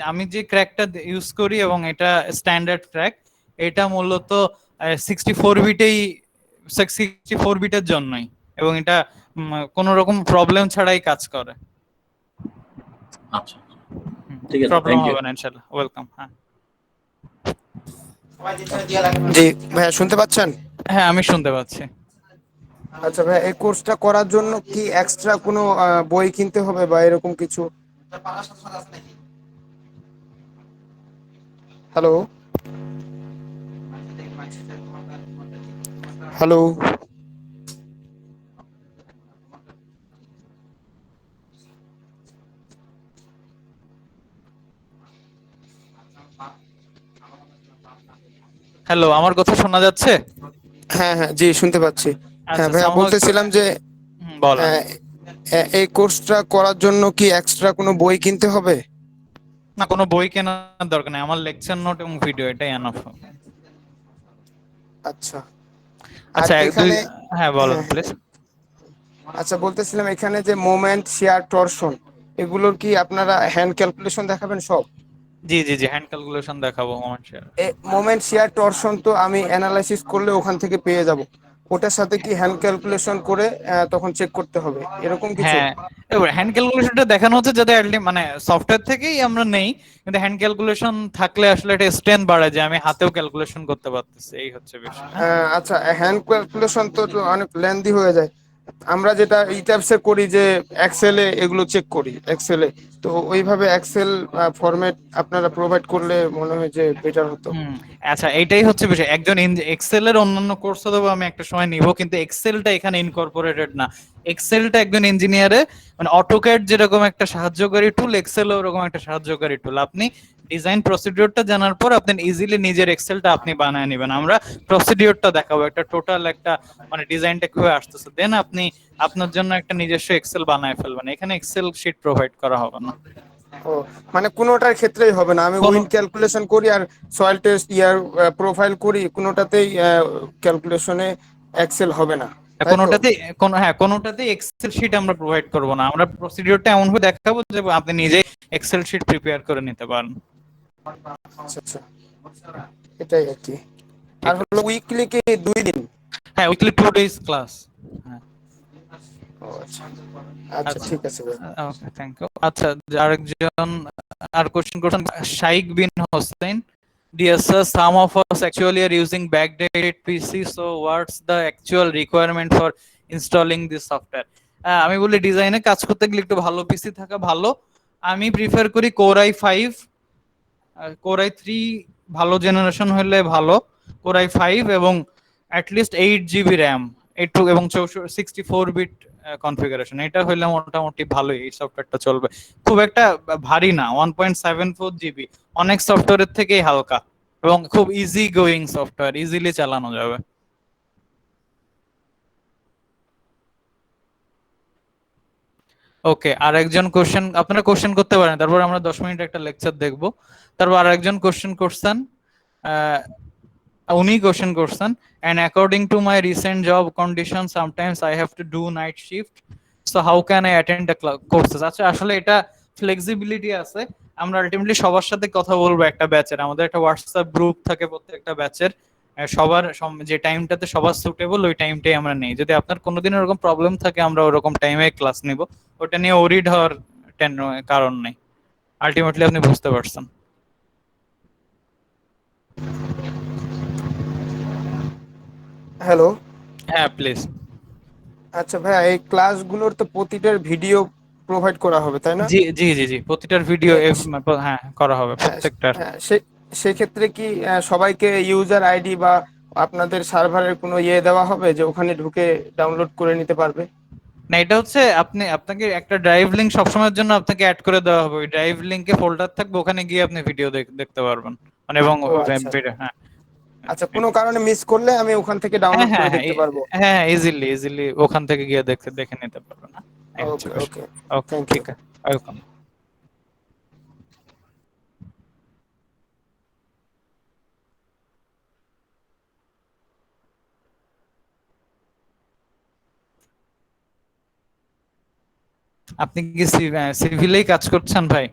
আমি যে ক্র্যাকটা ইউজ করি এবং এটা স্ট্যান্ডার্ড ক্র্যাক, এটা মূলত 64 বিটেই 64 বিটের জন্যই, এবং এটা কোনো রকম প্রবলেম ছাড়াই কাজ করে। আচ্ছা, ঠিক আছে, প্রবলেম থ্যাংক ইউ। হবে না ইনশাআল্লাহ। ওয়েলকাম। হ্যাঁ জি ভাইয়া, শুনতে পাচ্ছেন? হ্যাঁ আমি শুনতে পাচ্ছি। আচ্ছা ভাইয়া, এই কোর্সটা করার জন্য কি এক্সট্রা কোনো বই কিনতে হবে বা এরকম কিছু? হ্যালো। হ্যালো। হ্যালো, আমার কথা শোনা যাচ্ছে? হ্যাঁ হ্যাঁ, জি শুনতে পাচ্ছি। হ্যাঁ আচ্ছা, ভাইয়া, somehow একটু বলতেছিলাম যে বলেন। আহ, এই কোর্সটা করার জন্য কি এক্সট্রা কোনো বই কিনতে হবে? না, কোনো বই কেনার দরকার নেই, আমার লেকচার নোট এবং ভিডিও এটাই এনাফ। আচ্ছা। আর আচ্ছা, এক দুই, এখানে হ্যাঁ বলেন হ্যাঁ হ্যাঁ, প্লিজ। আচ্ছা বলতেছিলাম এখানে যে মোমেন্ট, শেয়ার, টরশন, এগুলোর কি আপনারা হ্যান্ড ক্যালকুলেশন দেখাবেন সব? জি জি জি, হ্যান্ড ক্যালকুলেশন দেখাবো moment share. Moment, share, torsion তো আমি অ্যানালাইসিস করলে ওখান থেকে পেয়ে যাব। ওটার সাথে কি হ্যান্ড ক্যালকুলেশন করে তখন চেক করতে হবে এরকম কিছু? হ্যাঁ, এবার হ্যান্ড ক্যালকুলেশনটা দেখানো হচ্ছে যাতে মানে সফটওয়্যার থেকেই আমরা নেই, কিন্তু হ্যান্ড ক্যালকুলেশন থাকলে আসলে এটা স্ট্রেন্থ বাড়ে যে আমি হাতেও ক্যালকুলেশন করতে পারতেছি, এই হচ্ছে বিষয়। হ্যাঁ আচ্ছা, হ্যান্ড ক্যালকুলেশন তো অনেক লেন্দি হয়ে যায়। আমরা যেটা এই টাইপসে করি যে এক্সেলে এগুলো চেক করি এক্সেলে, তো ওইভাবে এক্সেল ফরম্যাট আপনারা প্রোভাইড করলে মনে হয় যে বেটার হতো। হুম, আচ্ছা এইটাই হচ্ছে বিষয়। একজন এক্সেল এর অন্যান্য কোর্স দেবো আমি একটা সময় নিব, কিন্তু এক্সেলটা এখানে ইনকর্পোরেটেড না। এক্সেলটা একজন ইঞ্জিনিয়ারে, মানে অটোক্যাড যেরকম একটা সাহায্যকারী টুল, এক্সেল ওরকম একটা সাহায্যকারী টুল। আপনি ডিজাইন প্রসিডিওরটা জানার পর আপনি ইজিলি নিজের এক্সেলটা আপনি বানায় নেবেন। আমরা প্রসিডিওরটা দেখাবো, একটা টোটাল একটা মানে ডিজাইনটা কিভাবে আসতেছে, দেন আপনি আপনার জন্য একটা নিজস্ব এক্সেল বানায় ফেলবেন। এখানে এক্সেল শিট প্রোভাইড করা হবে না। ও, মানে কোনোটার ক্ষেত্রেই হবে না, আমি কোনো উইন্ড ক্যালকুলেশন করি আর সয়েল টেস্ট ইয়ার প্রোফাইল করি, কোনোটাতেই ক্যালকুলেশনে এক্সেল হবে না, তাই তো? কোনোটাতে কোনোটাতে এক্সেল শিট আমরা প্রোভাইড করব না। আমরা প্রসিডিওরটা এমন ভাবে দেখাবো যে আপনি নিজেই এক্সেল শিট প্রিপেয়ার করে নিতে পারেন। আচ্ছা আচ্ছা, এটাই আর কি। আর ঠিক হলো আছে। উইকলি কি 2 দিন? হ্যাঁ, উইকলি 2 days ক্লাস। হ্যাঁ। ও আচ্ছা আচ্ছা, আচ্ছা, ঠিক আছে ভাই। ওকে, থ্যাংক ইউ। আচ্ছা, আরেকজন আর কোশ্চেন করছেন, শাইক বিন Hossain. Dear sir, some of us actually are using backdated PC, so what's the actual requirement for installing this software? আমি বলি ডিজাইনে কাজ করতে গেলে একটু ভালো পিসি থাকা ভালো। আমি প্রিফার করি Core i5, Core i3 ভালো জেনারেশন হলে ভালো, Core i5 এবং অ্যাটলিস্ট 8 GB র্যাম, একটু এবং 64 বিট কনফিগারেশন, এটা হলে মোটামুটি ভালোই এই সফটওয়্যারটা চলবে। খুব একটা ভারী না, 1.74 GB, অনেক সফটওয়্যারের থেকেই হালকা এবং খুব ইজি গোয়িং সফটওয়্যার, ইজিলি চালানো যাবে। ওকে, আর একজন কোশ্চেন, আপনারা কোশ্চেন করতে পারেন, তারপর আমরা 10 মিনিট একটা লেকচার দেখব। তারপর আর একজন কোশ্চেন করছেন, উনি কোশ্চেন করছেন, and according to my recent job conditions sometimes I have to do night shift, so how can I attend the courses? আচ্ছা, আসলে এটা ফ্লেক্সিবিলিটি আছে। আমরা আলটিমেটলি সবার সাথে কথা বলবো একটা ব্যাচের, আমাদের একটা হোয়াটসঅ্যাপ গ্রুপ থাকে প্রত্যেকটা ব্যাচের, সবার যে টাইমটাতে সবার সুটেবল ওই টাইমটাই আমরা নেই। যদি আপনার কোনোদিন এরকম প্রবলেম থাকে আমরা ওরকম টাইমে ক্লাস নিব, ওটা নিয়ে ওরিড হওয়ার কারণ নেই। আলটিমেটলি আপনি বুঝতে পারছেন। হ্যালো। হ্যাঁ প্লিজ। আচ্ছা ভাইয়া, এই ক্লাসগুলোর তো প্রতিটার ভিডিও প্রোভাইড করা হবে তাই না? জি জি জি জি, প্রতিটার ভিডিও এ, হ্যাঁ করা হবে হ্যাঁ প্রত্যেকটার। হ্যাঁ, সেক্ষেত্রে কি সবাইকে ইউজার আইডি বা আপনাদের সার্ভারের কোনো ইয়ে দেওয়া হবে যে ওখানে ঢুকে ডাউনলোড করে নিতে পারবে? না, এটা হচ্ছে আপনাকে একটা ড্রাইভ লিংক সবসময়ের জন্য আপনাকে অ্যাড করে দেওয়া হবে, ওই ড্রাইভ লিংকে ফোল্ডার থাকবে, ওখানে গিয়ে আপনি ভিডিও দেখতে পারবেন, মানে এবং ও আচ্ছা হ্যাঁ। আচ্ছা, কোনো কারণে মিস করলে আমি ওখান থেকে হ্যাঁ ডাউনলোড হ্যাঁ করে হ্যাঁ দেখতে পারবো? হ্যাঁ, ইজিলি ইজিলি ওখান থেকে গিয়ে দেখে নিতে পারবেন। এই হচ্ছে ওকে বিষয়। ওকে, ওকে, থ্যাংক ইউ। ঠিক আছে, ওয়েলকাম। আপনি কি সিভিলেই কাজ করছেন ভাই?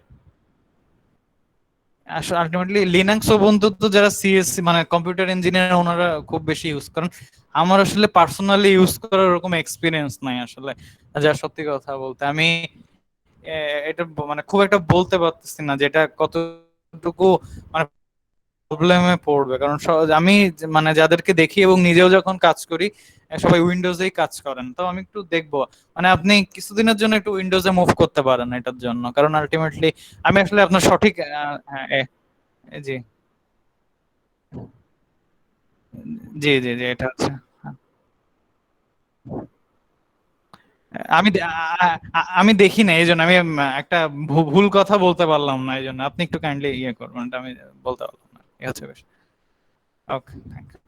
আসলে আলটিমেটলি লিনাক্স উবুন্টু তো যারা সিএসসি মানে কম্পিউটার ইঞ্জিনিয়ার ওনারা খুব বেশি ইউজ করেন। আমার আসলে পার্সোনালি ইউজ করার ওরকম এক্সপিরিয়েন্স নাই আসলে, যা সত্যি কথা বলতে। আমি এটা মানে খুব একটা বলতে পারতেছি না যে এটা কতটুকু মানে প্রবলেমে পড়বে, কারণ আমি মানে যাদেরকে দেখি এবং নিজেও যখন কাজ করি সবাই উইন্ডোজেই কাজ করেন, তো আমি একটু দেখবো। মানে আপনি কিছুদিনের জন্য একটু উইন্ডোজে মুভ করতে পারেন এটার জন্য, কারণ আলটিমেটলি আমি আসলে আপনার সঠিক হ্যাঁ জি। জি জি জি, এটা হচ্ছে। হ্যাঁ। আমি আমি দেখি না, এই জন্য আমি একটা ভুল কথা বলতে পারলাম না, এই জন্য আপনি একটু কাইন্ডলি ইয়ে করবেন, এটা আমি বলতে পারলাম না, এই হচ্ছে বেশ। ওকে, থ্যাংক ইউ।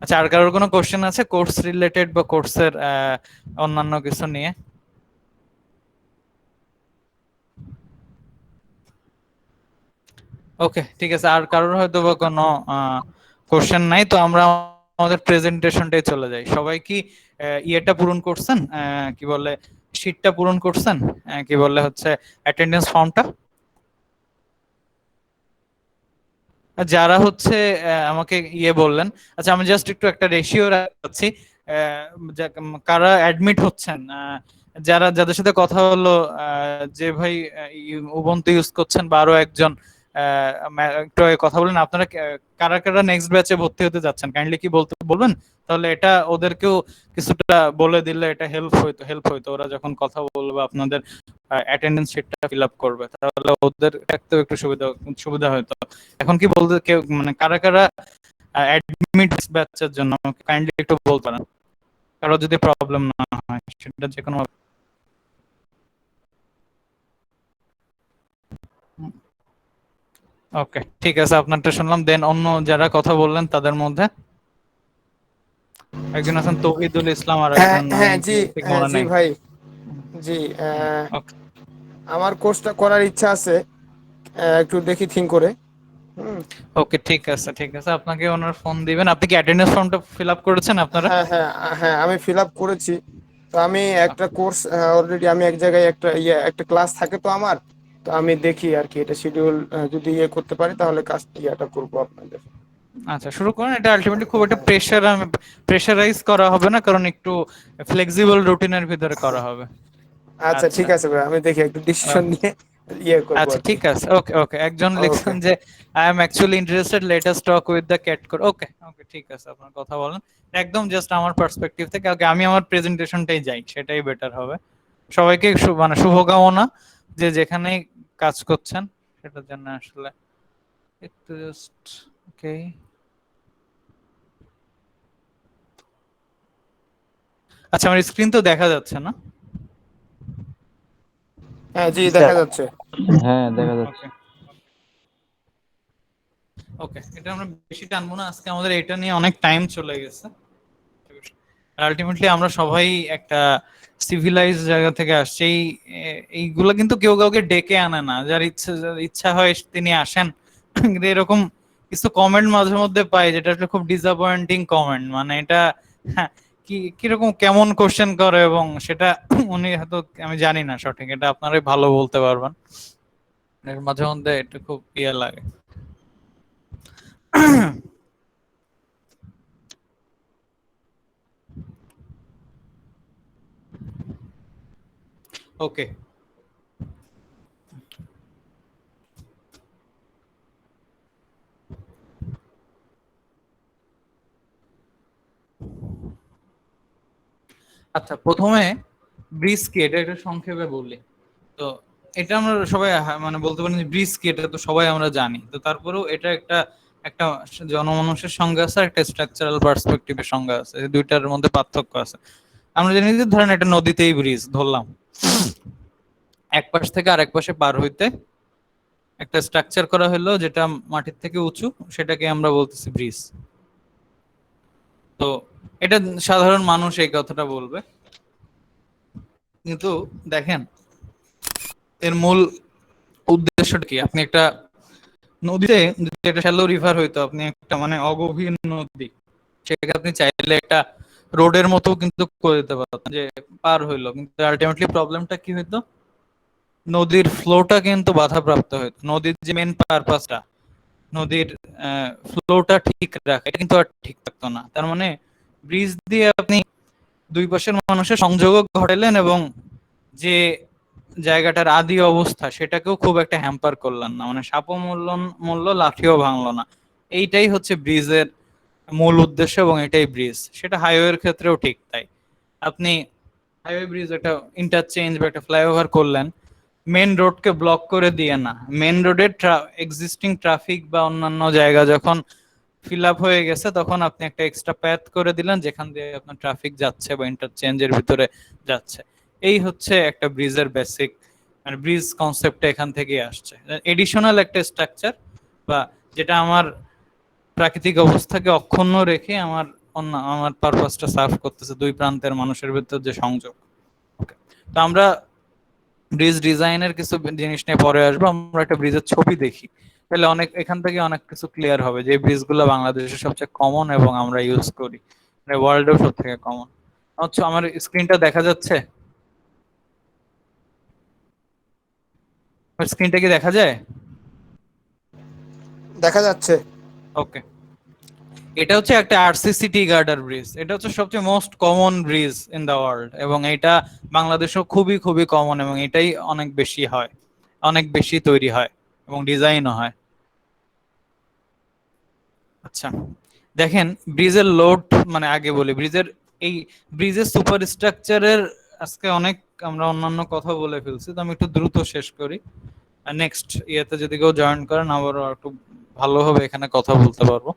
আচ্ছা, আর কারোর কোনো কোশ্চেন আছে কোর্স রিলেটেড বা কোর্সের অন্যান্য কিছু নিয়ে? ওকে, ঠিক আছে, আর কারোর হয়তো বা কোনো কোশ্চেন নাই, তো আমরা আমাদের প্রেজেন্টেশনটাই চলে যাই। সবাই কি ইয়েটা পূরণ করছেন, কি বলে, শীটটা পূরণ করছেন, কি বলে হচ্ছে অ্যাটেন্ডেন্স ফর্মটা? যারা হচ্ছে আমাকে ইয়ে বললেন, আচ্ছা আমি জাস্ট একটু একটা রেশিও রাখছি, কারা অ্যাডমিট হচ্ছেন, যারা যাদের সাথে কথা হলো, যে ভাই উবুন্টু ইউজ করছেন বা আরো একজন, একটু আগে কথা বলেন, আপনারা কারা কারা নেক্সট ব্যাচে ভর্তি হতে যাচ্ছেন, কাইন্ডলি কি বলতে বলবেন, তাহলে এটা ওদেরকেও কিছুটা বলে দিলে এটা হেল্প হইতো ওরা যখন কথা বলবে আপনাদের অ্যাটেন্ডেন্স শিটটা ফিল আপ করবে, তাহলে ওদের একটু একটু সুবিধা সুবিধা হতো। এখন কি বলতে কেউ মানে কারা কারা অ্যাডমিট ব্যাচের জন্য আমাকে কাইন্ডলি একটু বলতে পারেন, কারো যদি প্রবলেম না হয় সেটা যে কোনো। ওকে, ঠিক আছে, আপনারটা শুনলাম, দেন অন্য যারা কথা বললেন তাদের মধ্যে একজন আছেন তৌহিদুল ইসলাম, আর হ্যাঁ একজন হ্যাঁ, নাম কি জি ঠিক মনে জি নেই। ভাই, জি ওকে আমার কোর্সটা করার ইচ্ছা আছে, একটু দেখি থিঙ্ক করে। হুম। ওকে, ঠিক আছে ঠিক আছে, আপনাকে ওনার ফোন দিবেন। আপনি কি অ্যাটেন্ডেন্স ফর্মটা ফিল আপ করেছেন আপনারা? হ্যাঁ হ্যাঁ হ্যাঁ, আমি ফিল আপ করেছি। তো আমি একটা কোর্স অলরেডি, আমি এক জায়গায় একটা ক্লাস থাকে তো আমার, তো আমি দেখি আর কি এটা শিডিউল যদি ইয়ে করতে পারি তাহলে কাজ ইয়েটা করবো আপনাদের। আচ্ছা, শুরু করেন। এটা আলটিমেটলি খুব একটা প্রেশারাইজ করা হবে না, কারণ একটু ফ্লেক্সিবল রুটিনের ভিতরে করা হবে। আচ্ছা আচ্ছা ঠিক আছে ভাই, আমি দেখি একটু ডিসিশন নিয়ে ইয়ে করবো আচ্ছা, আর কি। ঠিক আছে, ওকে ওকে, একজন ওকে লিখছেন যে I am actually interested, let us talk with the cat code. Okay okay, ঠিক আছে, আপনার কথা বলেন একদম জাস্ট আমার পার্সপেক্টিভ থেকে। ওকে, আমি আমার প্রেজেন্টেশনটাই যাই, সেটাই বেটার হবে। সবাইকে মানে শুভকামনা, যে যেখানেই কাজ করছেন সেটার জন্য আসলে একটু জাস্ট। ওকে, আচ্ছা, আমার স্ক্রিন তো দেখা যাচ্ছে না? হ্যাঁ, জি দেখা যাচ্ছে। হ্যাঁ দেখা যাচ্ছে। ওকে ওকে, এটা আমরা বেশি টানবো না আজকে, আমাদের এটা নিয়ে অনেক টাইম চলে গেছে। আলটিমেটলি আমরা সবাই একটা সিভিলাইজ জায়গা থেকে আসছি, এইগুলো কিন্তু কেউ কাউকে ডেকে আনে না, যার ইচ্ছা হয় তিনি আসেন। কিন্তু এরকম কিছু কমেন্ট মাঝে মধ্যে পাই, যেটা আসলে খুব ডিসঅ্যাপয়েন্টিং কমেন্ট, মানে এটা হ্যাঁ, কি কিরকম কেমন কোশ্চেন করে, এবং সেটা উনি হয়তো, আমি জানি না সঠিক, এটা আপনারাই ভালো বলতে পারবেন। এর মাঝে মধ্যে এটা খুব ইয়ে লাগে। ওকে, আচ্ছা, প্রথমে ব্রিজ কি এটা একটু সংক্ষেপে বলি। তো এটা আমরা সবাই মানে বলতে পারি যে ব্রিজ কি, এটা তো সবাই আমরা জানি, তো তারপরেও এটা একটা একটা জনমানুষের সঙ্গে আছে, আর একটা স্ট্রাকচারাল পার্সপেক্টিভের সঙ্গে আছে, এই দুইটার মধ্যে পার্থক্য আছে। আমরা জানি যে ধরেন একটা নদীতেই ব্রিজ ধরলাম, এক পাশ থেকে আরেক পাশে পার হইতে একটা স্ট্রাকচার করা হলো যেটা মাটির থেকে উঁচু, সেটাকে আমরা বলতেছি ব্রিজ। তো এটা সাধারণ মানুষ এই কথাটা বলবে, কিন্তু দেখেন এর মূল উদ্দেশ্যটা কি। আপনি একটা নদীতে যদি একটা শ্যালো রিভার হইতো, আপনি একটা মানে অগভীর নদী, সেটাকে আপনি চাইলে একটা রোডের মতো কিন্তু করে দিতে পারতেন, যে পার হইলো, কিন্তু আলটিমেটলি প্রবলেমটা কি হইতো, নদীর ফ্লোটা কিন্তু বাধাপ্রাপ্ত হইতো। নদীর যে মেন পারপাসটা, নদীর ফ্লোটা ঠিক রাখা, এটা কিন্তু আর ঠিক থাকতো না। তার মানে ব্রিজ দিয়ে আপনি দুই পাশের মানুষের সংযোগও ঘটালেন, এবং যে জায়গাটার আদি অবস্থা সেটাকেও খুব একটা হ্যাম্পার করলেন না, মানে সাপও মূল্য লাঠিও ভাঙলো না। এইটাই হচ্ছে ব্রিজের মূল উদ্দেশ্য, এবং এটাই ব্রিজ। সেটা হাইওয়ের ক্ষেত্রেও ঠিক তাই। আপনি হাইওয়ে ব্রিজ, একটা ইন্টারচেঞ্জ বা একটা ফ্লাইওভার করলেন, মেন রোডকে ব্লক করে দিয়ে না, মেন রোডের এক্সিস্টিং ট্রাফিক বা অন্যান্য জায়গা যখন ফিল আপ হয়ে গেছে তখন আপনি একটা এক্সট্রা প্যাথ করে দিলেন যেখান দিয়ে আপনার ট্রাফিক যাচ্ছে বা ইন্টারচেঞ্জের ভিতরে যাচ্ছে। এই হচ্ছে একটা ব্রিজের বেসিক, মানে ব্রিজ কনসেপ্টটা এখান থেকেই আসছে। এডিশনাল একটা স্ট্রাকচার বা যেটা আমার প্রাকৃতিক অবস্থাকে অক্ষুণ্ণ রেখে আমার পারপাসটা সার্ভ করতেছে, দুই প্রান্তের মানুষের ভিতর যে সংযোগ। তো আমরা ব্রিজ ডিজাইনের কিছু জিনিস নিয়ে পরে আসবো, আমরা একটা ব্রিজের ছবি দেখি, তাহলে এখান থেকে অনেক কিছু ক্লিয়ার হবে যে ব্রিজগুলো বাংলাদেশের সবচেয়ে কমন এবং আমরা ইউজ করি, মানে ওয়ার্ল্ডেও সব থেকে কমন। আচ্ছা, আমার স্ক্রিনটা দেখা যাচ্ছে? স্ক্রিনটা কি দেখা যায়? দেখা যাচ্ছে। ওকে, এটা হচ্ছে একটা আরসিসি টি গার্ডার ব্রিজ। এটা হচ্ছে সবচেয়ে most common bridge in the world এবং এটা বাংলাদেশেও খুবই খুবই কমন এবং এটাই অনেক বেশি হয়, অনেক বেশি তৈরি হয় এবং ডিজাইনও হয়। আচ্ছা, দেখেন ব্রিজের লোড, মানে আগে বলি এই ব্রিজের সুপার স্ট্রাকচারের আজকে অনেক আমরা অন্যান্য কথা বলে ফেলছি, তো আমি একটু দ্রুত শেষ করি। নেক্সট ইয়েতে যদি কেউ জয়েন করেন আবারও একটু ভালোভাবে এখানে কথা বলতে পারবো।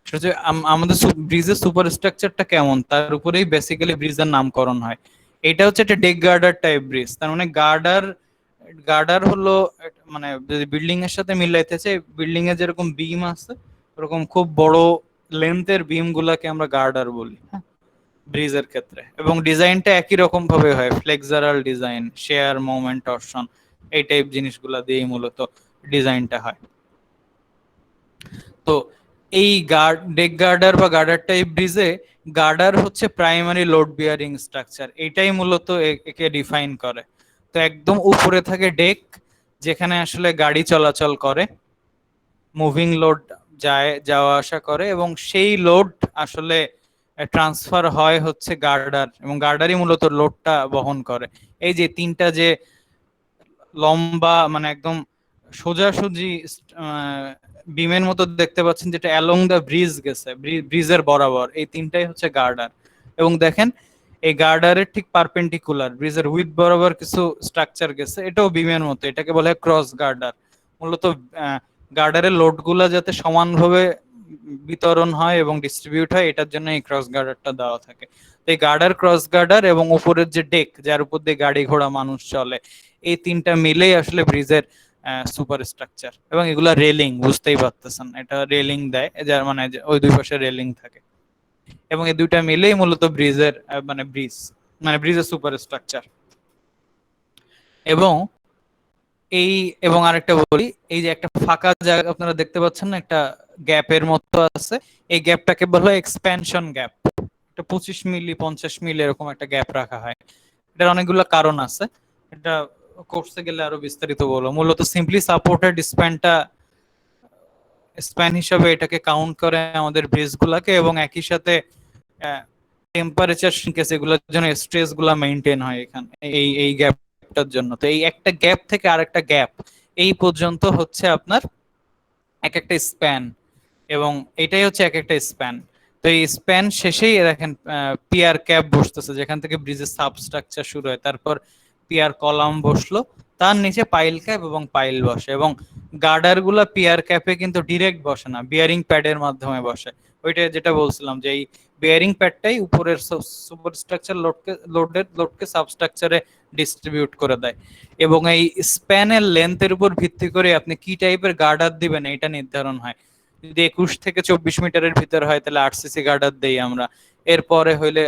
সেটা হচ্ছে আমাদের ব্রিজের সুপার স্ট্রাকচারটা কেমন তার উপরেই বেসিক্যালি ব্রিজের নামকরণ হয়। এটা হচ্ছে একটা ডেক গার্ডার টাইপ ব্রিজ, তার মানে গার্ডার হলো মানে যদি বিল্ডিং এর সাথে মিলাইতেছে, বিল্ডিং এ যেরকম বিম আছে ওরকম খুব বড় লেন্থের বিম গুলাকে আমরা গার্ডার বলি, হ্যাঁ, ব্রিজের ক্ষেত্রে। এবং ডিজাইনটা একই রকম ভাবে হয়, flexural design, share, moment, torsion, এই টাইপ জিনিসগুলা দিয়েই মূলত ডিজাইনটা হয়। তো এই ডেক গার্ডার বা গার্ডার টাইপ ব্রিজে গার্ডার হচ্ছে প্রাইমারি লোড বিয়ারিং স্ট্রাকচার, এটাই মূলত একে ডিফাইন করে। তো একদম উপরে থাকে ডেক, যেখানে আসলে গাড়ি চলাচল করে, মুভিং লোড যাওয়া আসা করে এবং সেই লোড আসলে ট্রান্সফার হয় হচ্ছে গার্ডার, এবং গার্ডারই মূলত লোডটা বহন করে। এই যে তিনটা যে লম্বা মানে একদম সোজাসুজি বিমের মতো দেখতে পাচ্ছেন, যেটা অ্যালং দ্য ব্রিজ গেছে, ব্রিজের বরাবর, এই তিনটাই হচ্ছে গার্ডার। এবং দেখেন এই গার্ডারের ঠিক পারপেন্ডিকুলার ব্রিজের উইথ বরাবর কিছু স্ট্রাকচার গেছে, এটাও বিমের মতো, এটাকে বলে ক্রস গার্ডার। মূলত গার্ডারের লোডগুলা যাতে সমানভাবে বিতরণ হয় এবং ডিস্ট্রিবিউট হয়, এটার জন্য এই ক্রস গার্ডারটা দেওয়া থাকে। এই গার্ডার, ক্রস গার্ডার এবং উপরের যে ডেক যার উপর দিয়ে গাড়ি ঘোড়া মানুষ চলে, এই তিনটা মিলেই আসলে ব্রিজের সুপার স্ট্রাকচার। এবং এগুলা রেলিং, বুঝতেই পারতেছেন এটা রেলিং দেয়, যার মানে ওই দুই পাশে রেলিং থাকে, এবং এই দুইটা মিলেই মূলত ব্রিজের ব্রিজের সুপার স্ট্রাকচার। এবং এবং আরেকটা বলি, এই যে একটা ফাঁকা জায়গা আপনারা দেখতে পাচ্ছেন না, একটা গ্যাপের মতো আছে, এই গ্যাপটাকে বলা হয় এক্সপ্যানশন গ্যাপ। এটা 25 মিলি 50 মিলি এরকম একটা গ্যাপ রাখা হয়। এটার অনেকগুলো কারণ আছে, এটা কোর্সে গেলে আরো বিস্তারিত বলবো। মূলত সিম্পলি সাপোর্টেড স্প্যান হিসাবে এটাকে কাউন্ট করে আমাদের ব্রিজ গুলাকে, এবং একই সাথে টেম্পারেচার সিঙ্কেজ এগুলোর জন্য স্ট্রেস গুলা মেনটেন হয় এখানে এই গ্যাপটার জন্য। তো এই একটা গ্যাপ থেকে আরেকটা গ্যাপ এই পর্যন্ত হচ্ছে আপনার এক একটা স্প্যান, এবং এটাই হচ্ছে এক একটা স্প্যান। তো এই স্প্যান শেষেই দেখেন পিয়ার ক্যাপ বসতেছে, যেখান থেকে ব্রিজের সাবস্ট্রাকচার শুরু হয়, তারপর পিয়ার কলাম বসলো, তার নিচে পাইল ক্যাপ এবং পাইল বসে। এবং গার্ডার গুলা পিয়ার ক্যাপে কিন্তু ডিরেক্ট বসে না, বিয়ারিং প্যাডের মাধ্যমে বসে। ওইটা যেটা বলছিলাম যে এই বিয়ারিং প্যাডটাই উপরের সুপার স্ট্রাকচার লোডকে সাবস্ট্রাকচারে ডিস্ট্রিবিউট করে দেয়। এবং এই স্প্যানের লেন্থের উপর ভিত্তি করে আপনি কি টাইপের গার্ডার দিবেন এটা নির্ধারণ হয়। যদি 21 থেকে 24 মিটারের ভিতর হয় তাহলে আরসিসি গার্ডার দেই আমরা, এরপরে হইলে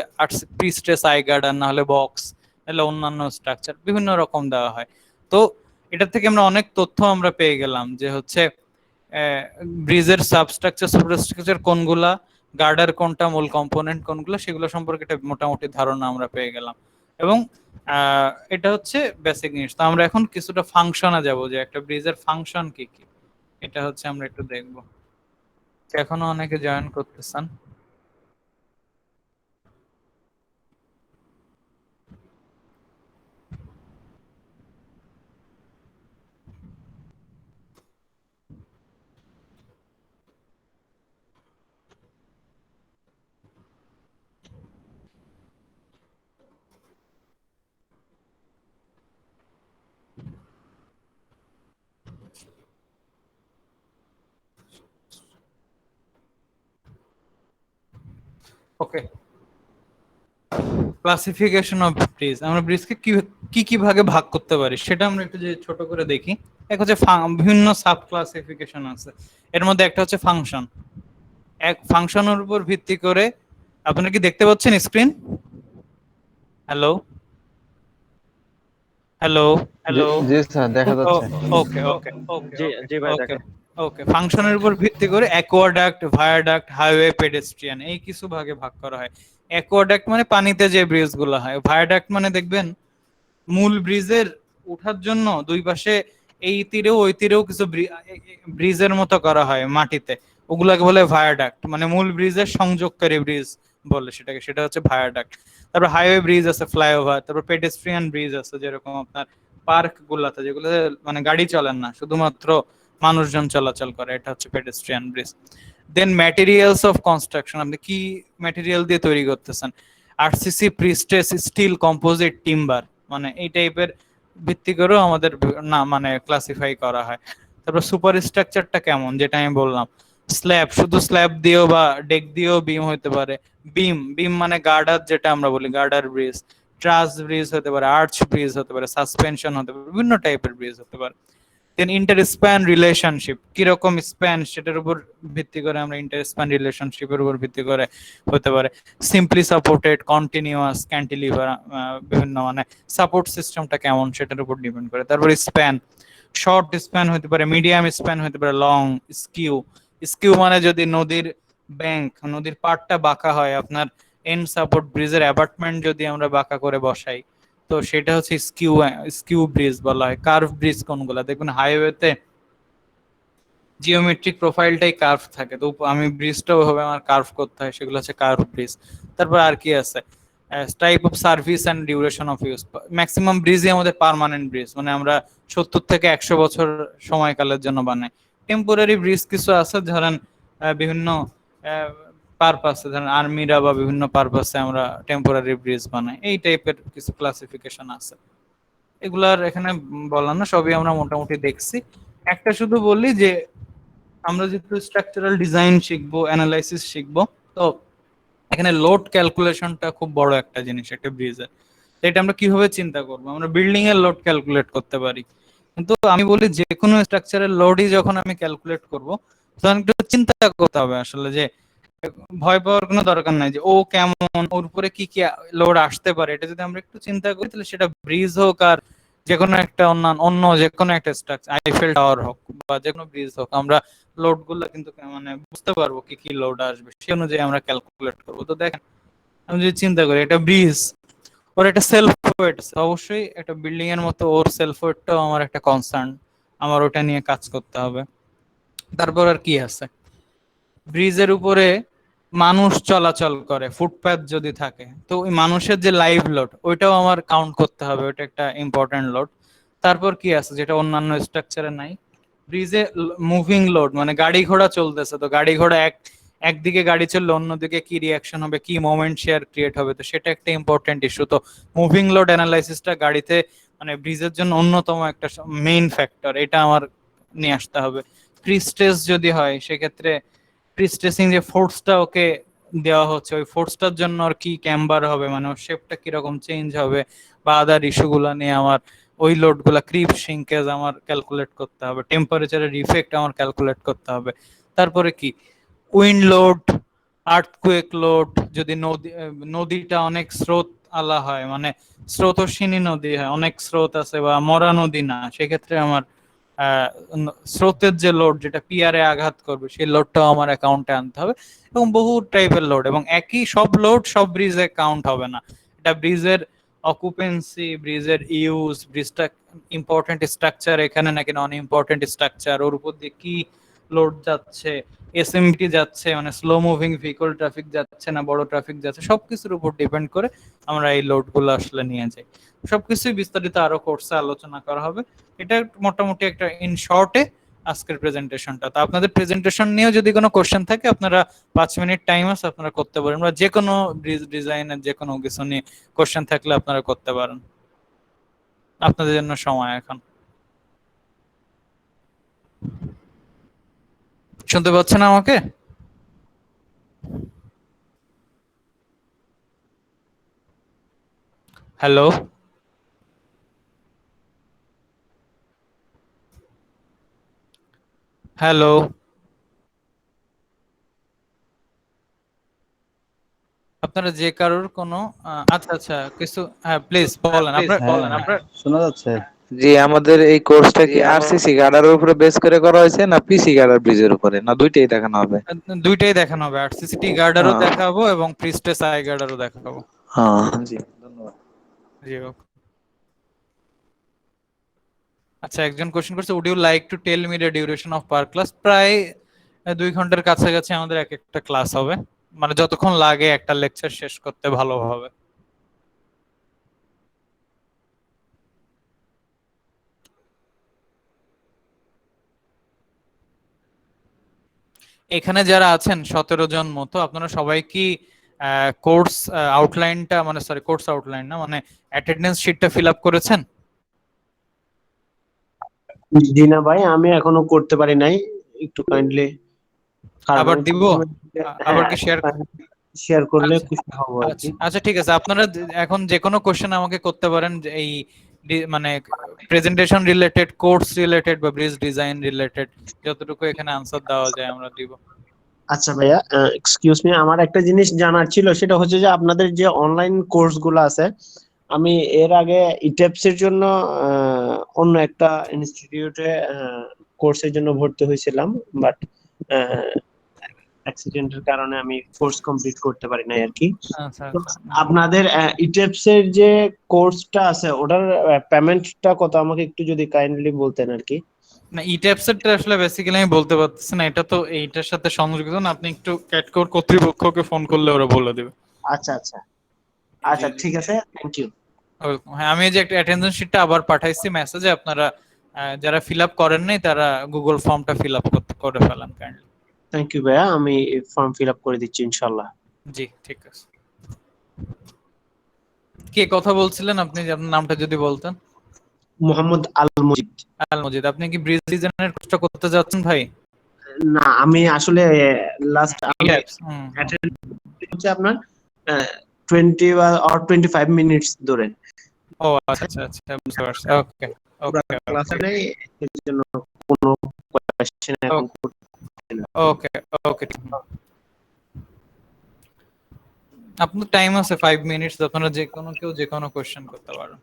প্রি স্ট্রেস আই গার্ডার, না হলে বক্স, তাহলে অন্যান্য স্ট্রাকচার বিভিন্ন রকম দেওয়া হয়। তো এটা থেকে আমরা অনেক তথ্য আমরা পেয়ে গেলাম যে হচ্ছে ব্রিজের সাবস্ট্রাকচার সুপারস্ট্রাকচার কোনগুলা, গার্ডার কোনটা, মূল কম্পোনেন্ট কোনগুলো, সেগুলো সম্পর্কে একটা মোটামুটি ধারণা আমরা পেয়ে গেলাম। এবং এটা হচ্ছে বেসিক জিনিস। তো আমরা এখন কিছুটা ফাংশনে যাব, যে একটা ব্রিজের ফাংশন কি কি, এটা হচ্ছে আমরা একটু দেখবো। এখনো অনেকে জয়েন করতেছেন। ওকে, ক্লাসিফিকেশন অফ ব্রিজ, আমরা ব্রিজকে কি কি ভাগে ভাগ করতে পারি সেটা আমরা একটু যে ছোট করে দেখি। এক হচ্ছে বিভিন্ন সাব ক্লাসিফিকেশন আছে, এর মধ্যে একটা হচ্ছে ফাংশন। এক ফাংশনের উপর ভিত্তি করে, আপনারা কি দেখতে পাচ্ছেন স্ক্রিন? হ্যালো হ্যালো হ্যালো, জি স্যার, দেখা যাচ্ছে। ওকে ওকে জি জি ভাই ওকে দেখেন। ওকে, ফাংশনের উপর ভিত্তি করে অ্যাকোয়াডাক্ট, ভায়াডাক্ট, হাইওয়ে, পেডেস্ট্রিয়ান এই কিছু ভাগে ভাগ করা হয়। অ্যাকোয়াডাক্ট মানে পানিতে যে ব্রিজ গুলো হয়, ভায়াডাক্ট মানে দেখবেন মূল ব্রিজের ওঠার জন্য দুই পাশে এই তীরেও ওই তীরেও কিছু ব্রিজের মতো করা হয় মাটিতে, ওগুলাকে বলে ভায়াডাক্ট, মানে মূল ব্রিজের সংযোগকারী ব্রিজ বলে সেটাকে, সেটা হচ্ছে ভায়াডাক্ট। তারপর হাইওয়ে ব্রিজ আছে, ফ্লাইওভার, তারপর পেডেস্ট্রিয়ান ব্রিজ আছে, যেরকম আপনার পার্ক গুলাতে যেগুলো মানে গাড়ি চলেন না, শুধুমাত্র মানুষজন চলাচল করে, এটা হচ্ছে pedestrian bridge. Then materials of construction, আপনি কি ম্যাটেরিয়াল দিয়ে তৈরি করতেছেন, RCC, prestress, steel, composite, timber, মানে এই টাইপের ভিত্তি করেও আমাদের না মানে ক্লাসিফাই করা হয়। তারপর সুপার স্ট্রাকচারটা কেমন, যেটা আমি বললাম, স্ল্যাব, শুধু স্ল্যাব দিয়েও বা ডেক দিয়েও বিম হতে পারে, বিম বিম মানে গার্ডার, যেটা আমরা বলি গার্ডার ব্রিজ, ট্রাস ব্রিজ হতে পারে, আর্চ ব্রিজ হতে পারে, সাসপেনশন হতে পারে, বিভিন্ন টাইপের ব্রিজ হতে পারে। দেন ইন্টার স্প্যান রিলেশনশিপ, কিরকম স্প্যান সেটার উপর ভিত্তি করে আমরা ইন্টার স্প্যান রিলেশনশিপের উপর ভিত্তি করে হতে পারে। সিম্পলি সাপোর্টেড, কন্টিনিউয়াস, ক্যান্টিলিভার, বিভিন্ন মানে সাপোর্ট সিস্টেমটা কেমন সেটার উপর ডিপেন্ড করে। তারপর স্প্যান, শর্ট স্প্যান হতে পারে, মিডিয়াম স্প্যান হতে পারে, লং। স্কিউ, স্কিউ মানে যদি নদীর ব্যাংক, নদীর পাড়টা বাঁকা হয়, আপনার এন্ড সাপোর্ট ব্রিজের অ্যাবাটমেন্ট যদি আমরা বাঁকা করে বসাই, তো সেটা হচ্ছে স্কিউ, স্কিউ ব্রিজ বলা হয়। কার্ভ ব্রিজ কোনগুলা দেখবেন হাইওয়েতে জিওমেট্রিক প্রোফাইলটাই কার্ভ থাকে, তো আমি ব্রিজটাও ওভাবে আমার কার্ভ করতে হয়, সেগুলো হচ্ছে কার্ভ ব্রিজ। তারপর আর কি আছে, type of service and duration of use, maximum ব্রিজই আমাদের পার্মানেন্ট ব্রিজ, মানে আমরা 70 থেকে 100 বছর সময়কালের জন্য বানাই। টেম্পোরারি ব্রিজ কিছু আছে, ধরেন বিভিন্ন পারপাসে, ধরেন আর্মিরা বা বিভিন্ন পারপাসে আমরা টেম্পোরারি ব্রিজ বানাই, এই টাইপের কিছু ক্লাসিফিকেশন আছে। এগুলার এখানে বললাম না, সবই আমরা মোটামুটি দেখছি। একটা শুধু বললি যে আমরা যেহেতু স্ট্রাকচারাল ডিজাইন শিখবো, অ্যানালাইসিস শিখবো, তো এখানে লোড ক্যালকুলেশনটা খুব বড় একটা জিনিস একটা ব্রিজের। এটা আমরা কিভাবে চিন্তা করবো, আমরা বিল্ডিং এর লোড ক্যালকুলেট করতে পারি, কিন্তু আমি বলি যে কোনো স্ট্রাকচারের লোডই যখন আমি ক্যালকুলেট করব, তখন একটু চিন্তা করতে হবে আসলে, যে ভয় পাওয়ার কোনো দরকার নাই যে ও কেমন, ওর উপরে কি কি লোড আসতে পারে। এটা যদি আমরা একটু চিন্তা করি, তাহলে সেটা ব্রিজ হোক আর যে কোনো একটা অন্য যে কোনো একটা স্ট্রাকচার, আইফেল টাওয়ার হোক বা যে কোনো ব্রিজ হোক, আমরা লোড গুলো কিন্তু মানে বুঝতে পারবো কি কি লোড আসবে, সেই অনুযায়ী আমরা ক্যালকুলেট করবো। তো দেখেন, আমি যদি চিন্তা করি এটা ব্রিজ, ওর একটা সেলফ ওয়েট, অবশ্যই একটা বিল্ডিং এর মতো ওর সেলফ ওয়েটটাও আমার একটা কনসার্ন, আমার ওটা নিয়ে কাজ করতে হবে। তারপর আর কি আছে, ব্রিজের উপরে মানুষ চলাচল করে, ফুটপাথ যদি থাকে, তো ওই মানুষের যে লাইভ লোড ওইটাও আমার কাউন্ট করতে হবে, ওটা একটা ইম্পর্টেন্ট লোড। তারপর কি আছে যেটা অন্যান্য স্ট্রাকচারে নাই, ব্রিজে মুভিং লোড, মানে গাড়ি ঘোড়া চলতেছে, তো গাড়ি ঘোড়া একদিকে গাড়ি চললে অন্যদিকে কি রিয়াকশন হবে, কি মোমেন্ট শেয়ার ক্রিয়েট হবে, তো সেটা একটা ইম্পর্টেন্ট ইস্যু। তো মুভিং লোড অ্যানালাইসিসটা গাড়িতে মানে ব্রিজের জন্য অন্যতম একটা মেইন ফ্যাক্টর, এটা আমার নিয়ে আসতে হবে। প্রিস্টেস যদি হয় সেক্ষেত্রে প্রিস্টেসিং যে ফোর্সটা ওকে দেওয়া হচ্ছে, ওই ফোর্সটার জন্য আর কি ক্যাম্বার হবে, মানে ওর শেপটা কিরকম চেঞ্জ হবে, বা আদার ইস্যুগুলো নিয়ে আমার ওই লোডগুলা, ক্রিপ শিঙ্কেজ আমার ক্যালকুলেট করতে হবে, টেম্পারেচারের ইফেক্ট আমার ক্যালকুলেট করতে হবে। তারপরে কি উইন্ড লোড, আর্থকুয়েক লোড, যদি নদীটা অনেক স্রোত আলা হয়, মানে স্রোতস্বিনী নদী হয়, অনেক স্রোত আছে বা মরা নদী না, সেক্ষেত্রে আমার স্রোতের যে লোড যেটা পিয়ারে আঘাত করবে, সেই লোডটাও আমার অ্যাকাউন্টে আনতে হবে। এবং বহু টাইপের লোড, এবং একই সব লোড সব ব্রিজে কাউন্ট হবে না, এটা ব্রিজের অকুপেন্সি, ব্রিজের ইউজ, ব্রিজটা ইম্পর্টেন্ট স্ট্রাকচার এখানে নাকি নন ইম্পর্টেন্ট স্ট্রাকচার, ওর উপর দিয়ে কি লোড যাচ্ছে, এসএমটি যাচ্ছে মানে স্লো মুভিং ভেহিকল ট্রাফিক যাচ্ছে না বড় ট্রাফিক যাচ্ছে, সবকিছুর উপর ডিপেন্ড করে আমরা এই লোডগুলো আসলে নিয়ে যাই। সবকিছুই বিস্তারিত আরো কোর্সে আলোচনা করা হবে। এটা মোটামুটি একটা ইন শর্টে আজকের প্রেজেন্টেশনটা। তো আপনাদের প্রেজেন্টেশন নিয়েও যদি কোনো কোশ্চেন থাকে, আপনারা 5 মিনিট টাইম আছে, আপনারা করতে পারেন, বা যে কোনো ব্রিজ ডিজাইনের যে কোনো কিছু নিয়ে কোশ্চেন থাকলে আপনারা করতে পারেন, আপনাদের জন্য সময় এখন। শুনতে পাচ্ছেন আমাকে? Hello, hello. আপনারা যে কারোর কোনো আচ্ছা আচ্ছা কিছু, হ্যাঁ প্লিজ বলেন আপনার। হ্যাঁ, শোনা যাচ্ছে? জি, আমাদের এই কোর্সটা কি আরসিসি গার্ডারের উপরে বেস করে করা হয়েছে না পিসি গার্ডার ব্রিজের উপরে, না দুইটাই দেখানো হবে? দুইটাই দেখানো হবে, আরসিসিটি গার্ডারও দেখাবো এবং প্রিস্টেস আই গার্ডারও দেখাবো। হ্যাঁ, জি, ধন্যবাদ। জি okay. আচ্ছা, একজন কোশ্চেন করছে, would you like to tell me the duration of per class? প্রায় 2 ঘন্টার কাছাকাছি আমাদের এক একটা ক্লাস হবে, মানে যতক্ষণ লাগে একটা লেকচার শেষ করতে ভালোভাবে। এখানে যারা আছেন 17 জন মতো, আপনারা সবাই কি কোর্স আউটলাইনটা, মানে সরি কোর্স আউটলাইন না, মানে অ্যাটেন্ডেন্স শিটটা ফিল আপ করেছেন? জি না ভাই, আমি এখনো করতে পারি নাই, একটু কাইন্ডলি আবার দিব? আবার কি শেয়ার করলে আচ্ছা, খুশি হব আর কি। আচ্ছা ঠিক আছে, আপনারা এখন যে কোনো কোশ্চেন আমাকে করতে পারেন, যে এই মানে প্রেজেন্টেশন রিলেটেড, কোর্স রিলেটেড বা ব্রিজ ডিজাইন রিলেটেড, যতটুকু এখানে আনসার দেওয়া যায় আমরা দিব। আচ্ছা ভাইয়া, এক্সকিউজ মি, আমার একটা জিনিস জানার ছিল, সেটা হচ্ছে যে আপনাদের যে অনলাইন কোর্স গুলো আছে, আমি এর আগে ইটেপস এর জন্য অন্য একটা ইনস্টিটিউটে কোর্সের জন্য ভর্তি হয়েছিলাম, বাট অ্যাক্সিডেন্টের কারণে আমি কোর্স কমপ্লিট করতে পারি নাই আর কি। আচ্ছা তো আপনাদের ইটেপস এর যে কোর্সটা আছে, ওটার পেমেন্টটা কত আমাকে একটু যদি কাইন্ডলি বলতেন আর কি। না, ইট্যাপসেটটা আসলে বেসিক্যালি আমি বলতে পারতেছি না, এটা তো এইটার সাথে সংযুক্ত না, আপনি একটু ক্যাটকোর কর্তৃপক্ষকে ফোন করলে ওরা বলে দেবে। আচ্ছা আচ্ছা আচ্ছা, ঠিক আছে, থ্যাংক ইউ। হ্যাঁ, আমি এই যে একটা অ্যাটেন্ডেন্স শিটটা আবার পাঠাইছি মেসেজে, আপনারা যারা ফিল আপ করেন নাই তারা গুগল ফর্মটা ফিল আপ করে ফেলান কাইন্ডলি। থ্যাংক ইউ ভাইয়া, আমি ফর্ম ফিল আপ করে দিচ্ছি ইনশাআল্লাহ। জি ঠিক আছে। কে কথা বলছিলেন আপনি, আপনার নামটা যদি বলতেন? মোহাম্মদ আল মজিদ। আল মজিদ, আপনি কি ব্রিজ ডিজাইনের কোর্সটা করতে যাচ্ছেন ভাই? না, আমি আসলে লাস্ট অ্যাটেন্ড হচ্ছে আপনার 20 or 25 মিনিটস ধরে। ও আচ্ছা আচ্ছা আচ্ছা, বুঝতে পারছি। ওকে ওকে ক্লাসে নেই, এর জন্য কোনো কোয়েশ্চেন এখন ওকে ওকে। আপনার টাইম আছে 5 মিনিটস, তখন যে কোনো কেউ যে কোনো কোশ্চেন করতে পারো।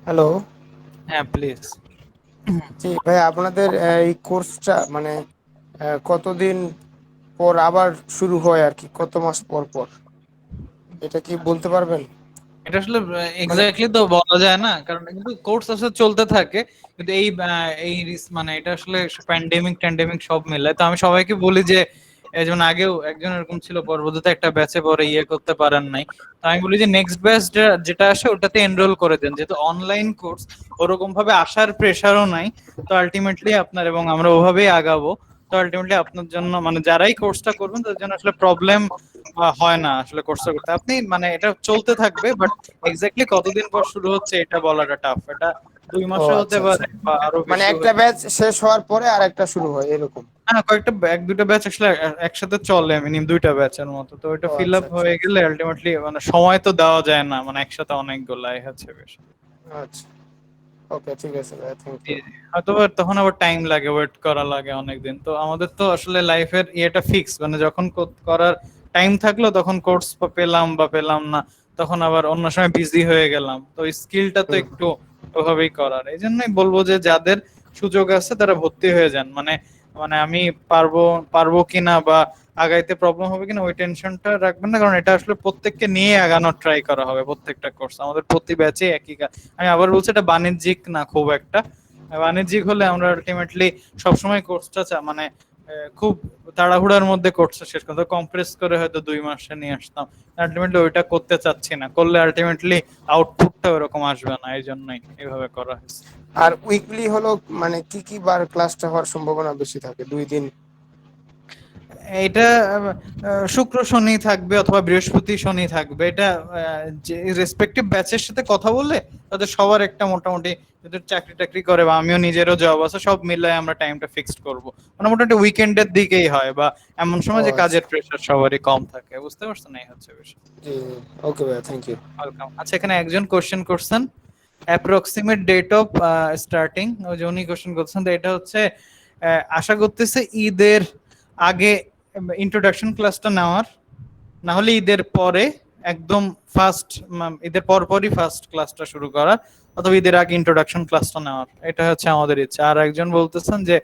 হ্যালো। হ্যাঁ প্লিজ। জি ভাই, আপনাদের এই কোর্সটা মানে কতদিন পর আবার শুরু হয় আর কি, কত মাস পর পর, এটা কি বলতে পারবেন? এটা আসলে মানে এক্স্যাক্টলি তো বলা যায় না, কারণ কিন্তু কোর্স আসলে চলতে থাকে, কিন্তু এই মানে এটা আসলে প্যান্ডেমিক সব মিলায়। তো আমি সবাইকে বলি যে যেমন আগেও একজন এরকম ছিল, পরবর্তীতে একটা ব্যাচে পরে ইয়ে করতে পারেন নাই, তো আমি বলি যে নেক্সট ব্যাচ যেটা আসে ওটাতে এনরোল করে দেন, যেহেতু অনলাইন কোর্স ওরকম ভাবে আসার প্রেশারও নাই। তো আলটিমেটলি আপনার এবং আমরা ওভাবেই আগাবো। তো আলটিমেটলি আপনার জন্য, মানে যারাই কোর্সটা করবেন তাদের জন্য আসলে প্রবলেম হয় না আসলে কোর্সটা করতে। আপনি মানে এটা চলতে থাকবে, বাট এক্স্যাক্টলি কতদিন পর শুরু হচ্ছে এটা বলাটা টাফ। এটা 2 ও মাসে হতে আচ্ছা আচ্ছা, পারে বা আরো মানে বেশি। একটা ব্যাচ শেষ হওয়ার পরে আর একটা শুরু হয় এরকম? হ্যাঁ, কয়েকটা এক দুটো ব্যাচ আসলে একসাথে চলে, মিনিমাম 2টা ব্যাচের মতো। তো ওইটা ও ফিল আচ্ছা আপ আচ্ছা হয়ে গেলে আলটিমেটলি মানে সময় তো দেওয়া যায় না, মানে একসাথে অনেকগুলো হচ্ছে বেশ। আচ্ছা, ওকে ঠিক আছে ভাই, থ্যাংক জি, ইউ। জি। হয়তো বা তখন আবার টাইম লাগে, ওয়েট করা লাগে অনেকদিন। তো আমাদের তো আসলে লাইফের ইয়েটা ফিক্স, মানে যখন করার টাইম থাকলো তখন কোর্স পেলাম বা পেলাম না, তখন আবার অন্য সময় বিজি হয়ে গেলাম। তো স্কিলটা তো একটু ওভাবেই করার, এই জন্যই বলবো যে যাদের সুযোগ আছে তারা ভর্তি হয়ে যান। মানে মানে আমি পারবো পারবো কিনা বা আগাইতে প্রবলেম হবে কিনা ওই টেনশনটা রাখবেন না, কারণ এটা আসলে প্রত্যেককে নিয়ে আগানোর ট্রাই করা হবে। প্রত্যেকটা কোর্স আমাদের প্রতি ব্যাচে একই আমি আবার বলছি, এটা বাণিজ্যিক না খুব একটা। বাণিজ্যিক হলে আমরা আলটিমেটলি সবসময় কোর্সটা মানে খুব তাড়াহুড়ার মধ্যে কোর্সটা শেষ করতে কম্প্রেস করে হয়তো 2 মাসে নিয়ে আসতাম, আলটিমেটলি ওইটা করতে চাচ্ছি না, করলে আলটিমেটলি আউটপুটটা ওরকম আসবে না, এই জন্যই এইভাবে করা হয়েছে। আর উইকলি হলো মানে কি কি বার ক্লাসটা হওয়ার সম্ভাবনা বেশি থাকে? 2 দিন? এটা শুক্র শনি থাকবে অথবা বৃহস্পতি শনি থাকবে, এটা যে রেসপেক্টিভ ব্যাচের সাথে কথা বললে তাদের সবার একটা মোটামুটি, যাদের চাকরি টাকরি করে বা আমিও নিজেরও জব আছে, সব মিলাই আমরা টাইমটা ফিক্সড করব। মানে মোটামুটি উইকেন্ডের দিকেই হয় বা এমন সময় যে ও কাজের প্রেশার সবারই কম থাকে, বুঝতে পারছেন? এই হচ্ছে বিষয়। জি, ওকে ভাইয়া, থ্যাংক ইউ। ওয়েলকাম। আচ্ছা, এখানে একজন কোশ্চেন করছেন অ্যাপ্রক্সিমেট ডেট অফ স্টার্টিং, ওই যে উনি কোশ্চেন করছেন, তো এটা হচ্ছে আশা করতেছে ঈদের আগে ইন্ট্রোডাকশন ক্লাসটা নেওয়ার, না হলে ঈদের পরে একদম ফার্স্ট, ঈদের পরপরই ফার্স্ট ক্লাসটা শুরু করার, অথবা ঈদের আগে ইন্ট্রোডাকশন ক্লাসটা নেওয়ার, এটা হচ্ছে আমাদের ইচ্ছা। আর একজন বলতেছেন যে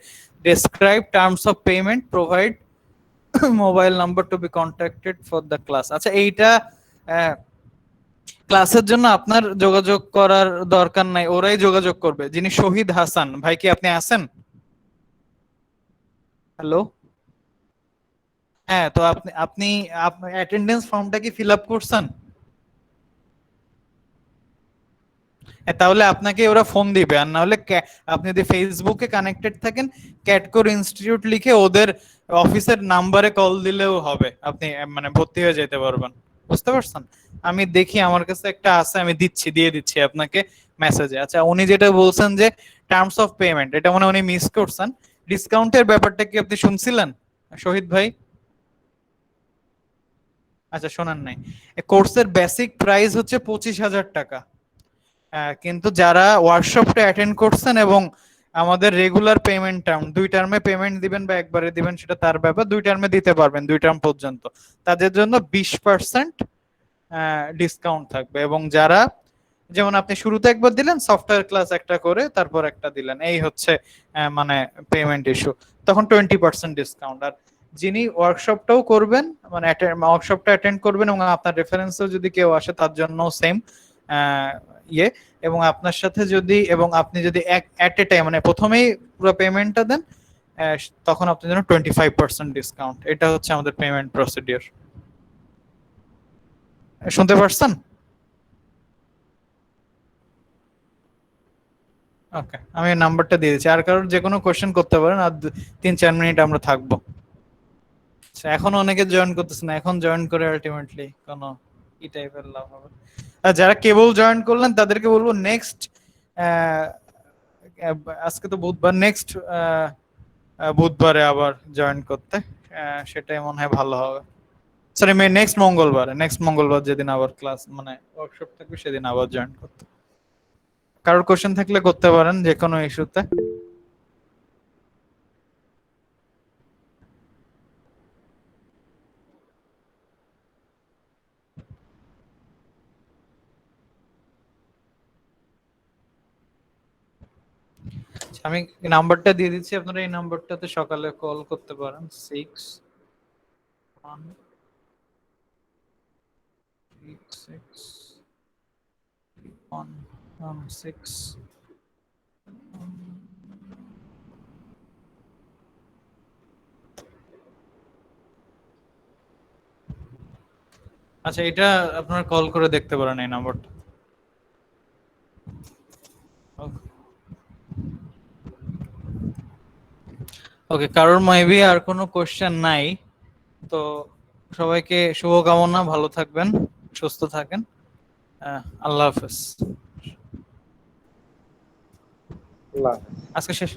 describe terms of payment, provide mobile number to be contacted for the class. আচ্ছা, এইটা ক্লাসের জন্য আপনার যোগাযোগ করার দরকার নাই, ওরাই যোগাযোগ করবে। যিনি শহীদ হাসান ভাই, কি আপনি আছেন? হ্যালো, হ্যাঁ, তো আপনি আপনি আপনার অ্যাটেন্ডেন্স ফর্মটা কি ফিল আপ করছেন? তাহলে আপনাকে ওরা ফোন দিবে, আর না হলে আপনি যদি ফেসবুকে কানেক্টেড থাকেন, ক্যাটকোর ইনস্টিটিউট লিখে ওদের অফিসের নাম্বারে কল দিলেও হবে, আপনি মানে ভর্তি হয়ে যেতে পারবেন, বুঝতে পারছেন? আমি দেখি আমার কাছে একটা আছে, আমি দিয়ে দিচ্ছি আপনাকে মেসেজে। আচ্ছা, উনি যেটা বলছেন যে টার্মস অফ পেমেন্ট, এটা মনে উনি মিস করছেন। ডিসকাউন্টের ব্যাপারটা কি আপনি শুনছিলেন শহীদ ভাই? আচ্ছা, শোনান নাই। কোর্সের বেসিক প্রাইস হচ্ছে 25,000 টাকা, কিন্তু যারা ওয়ার্কশপটা অ্যাটেন্ড করছেন এবং আমাদের রেগুলার পেমেন্ট টার্ম, 2 টার্মে পেমেন্ট দিবেন বা একবারে দিবেন সেটা তার ব্যাপার, 2 টার্মে দিতে পারবেন 2 টার্ম পর্যন্ত, তাদের জন্য 20% ডিসকাউন্ট থাকবে। এবং যারা, যেমন আপনি শুরুতে একবার দিলেন সফটওয়্যার ক্লাস একটা করে, তারপর একটা দিলেন, এই হচ্ছে মানে পেমেন্ট ইস্যু, তখন 20% ডিসকাউন্ট। আর যিনি ওয়ার্কশপটাও করবেন, মানে ওয়ার্কশপটা অ্যাটেন্ড করবেন এবং আপনার রেফারেন্সেও যদি কেউ আসে, তার জন্য সেম ইয়ে। এবং আপনার সাথে যদি, এবং আপনি যদি এট এ টাইম মানে প্রথমেই পুরো পেমেন্টটা দেন, তখন আপনার জন্য 25% ডিসকাউন্ট। এটা হচ্ছে আমাদের পেমেন্ট প্রসিডিওর। শুনতে পারছেন? ওকে, আমি নাম্বারটা দিয়ে দিচ্ছি, আর কারোর যে কোনো কোশ্চেন করতে পারেন, আর 3-4 মিনিট আমরা থাকবো। আচ্ছা, এখন অনেকে জয়েন করতেছে না, এখন জয়েন করে আলটিমেটলি কোনো কি টাইপের লাভ হবে? আর যারা কেবল জয়েন করলেন তাদেরকে বলবো নেক্সট, আজকে তো বুধবার, নেক্সট বুধবারে আবার জয়েন করতে, সেটাই মনে হয় ভালো হবে। সরি, নেক্সট মঙ্গলবার যেদিন আবার ক্লাস মানে ওয়ার্কশপ থাকবে, সেদিন আবার জয়েন করতে। কারোর কোশ্চেন থাকলে করতে পারেন যে কোনো ইস্যুতে। আমি নাম্বারটা দিয়ে দিচ্ছি, আপনারা এই নাম্বারটাতে সকালে কল করতে পারেন, 6136 আচ্ছা, এটা আপনারা কল করে দেখতে পারেন এই নাম্বারটা। ওকে, কারোর মেবি আর কোনো কোশ্চেন নাই, তো সবাইকে শুভকামনা, ভালো থাকবেন, সুস্থ থাকেন, আল্লাহ হাফেজ। আজকে শেষ।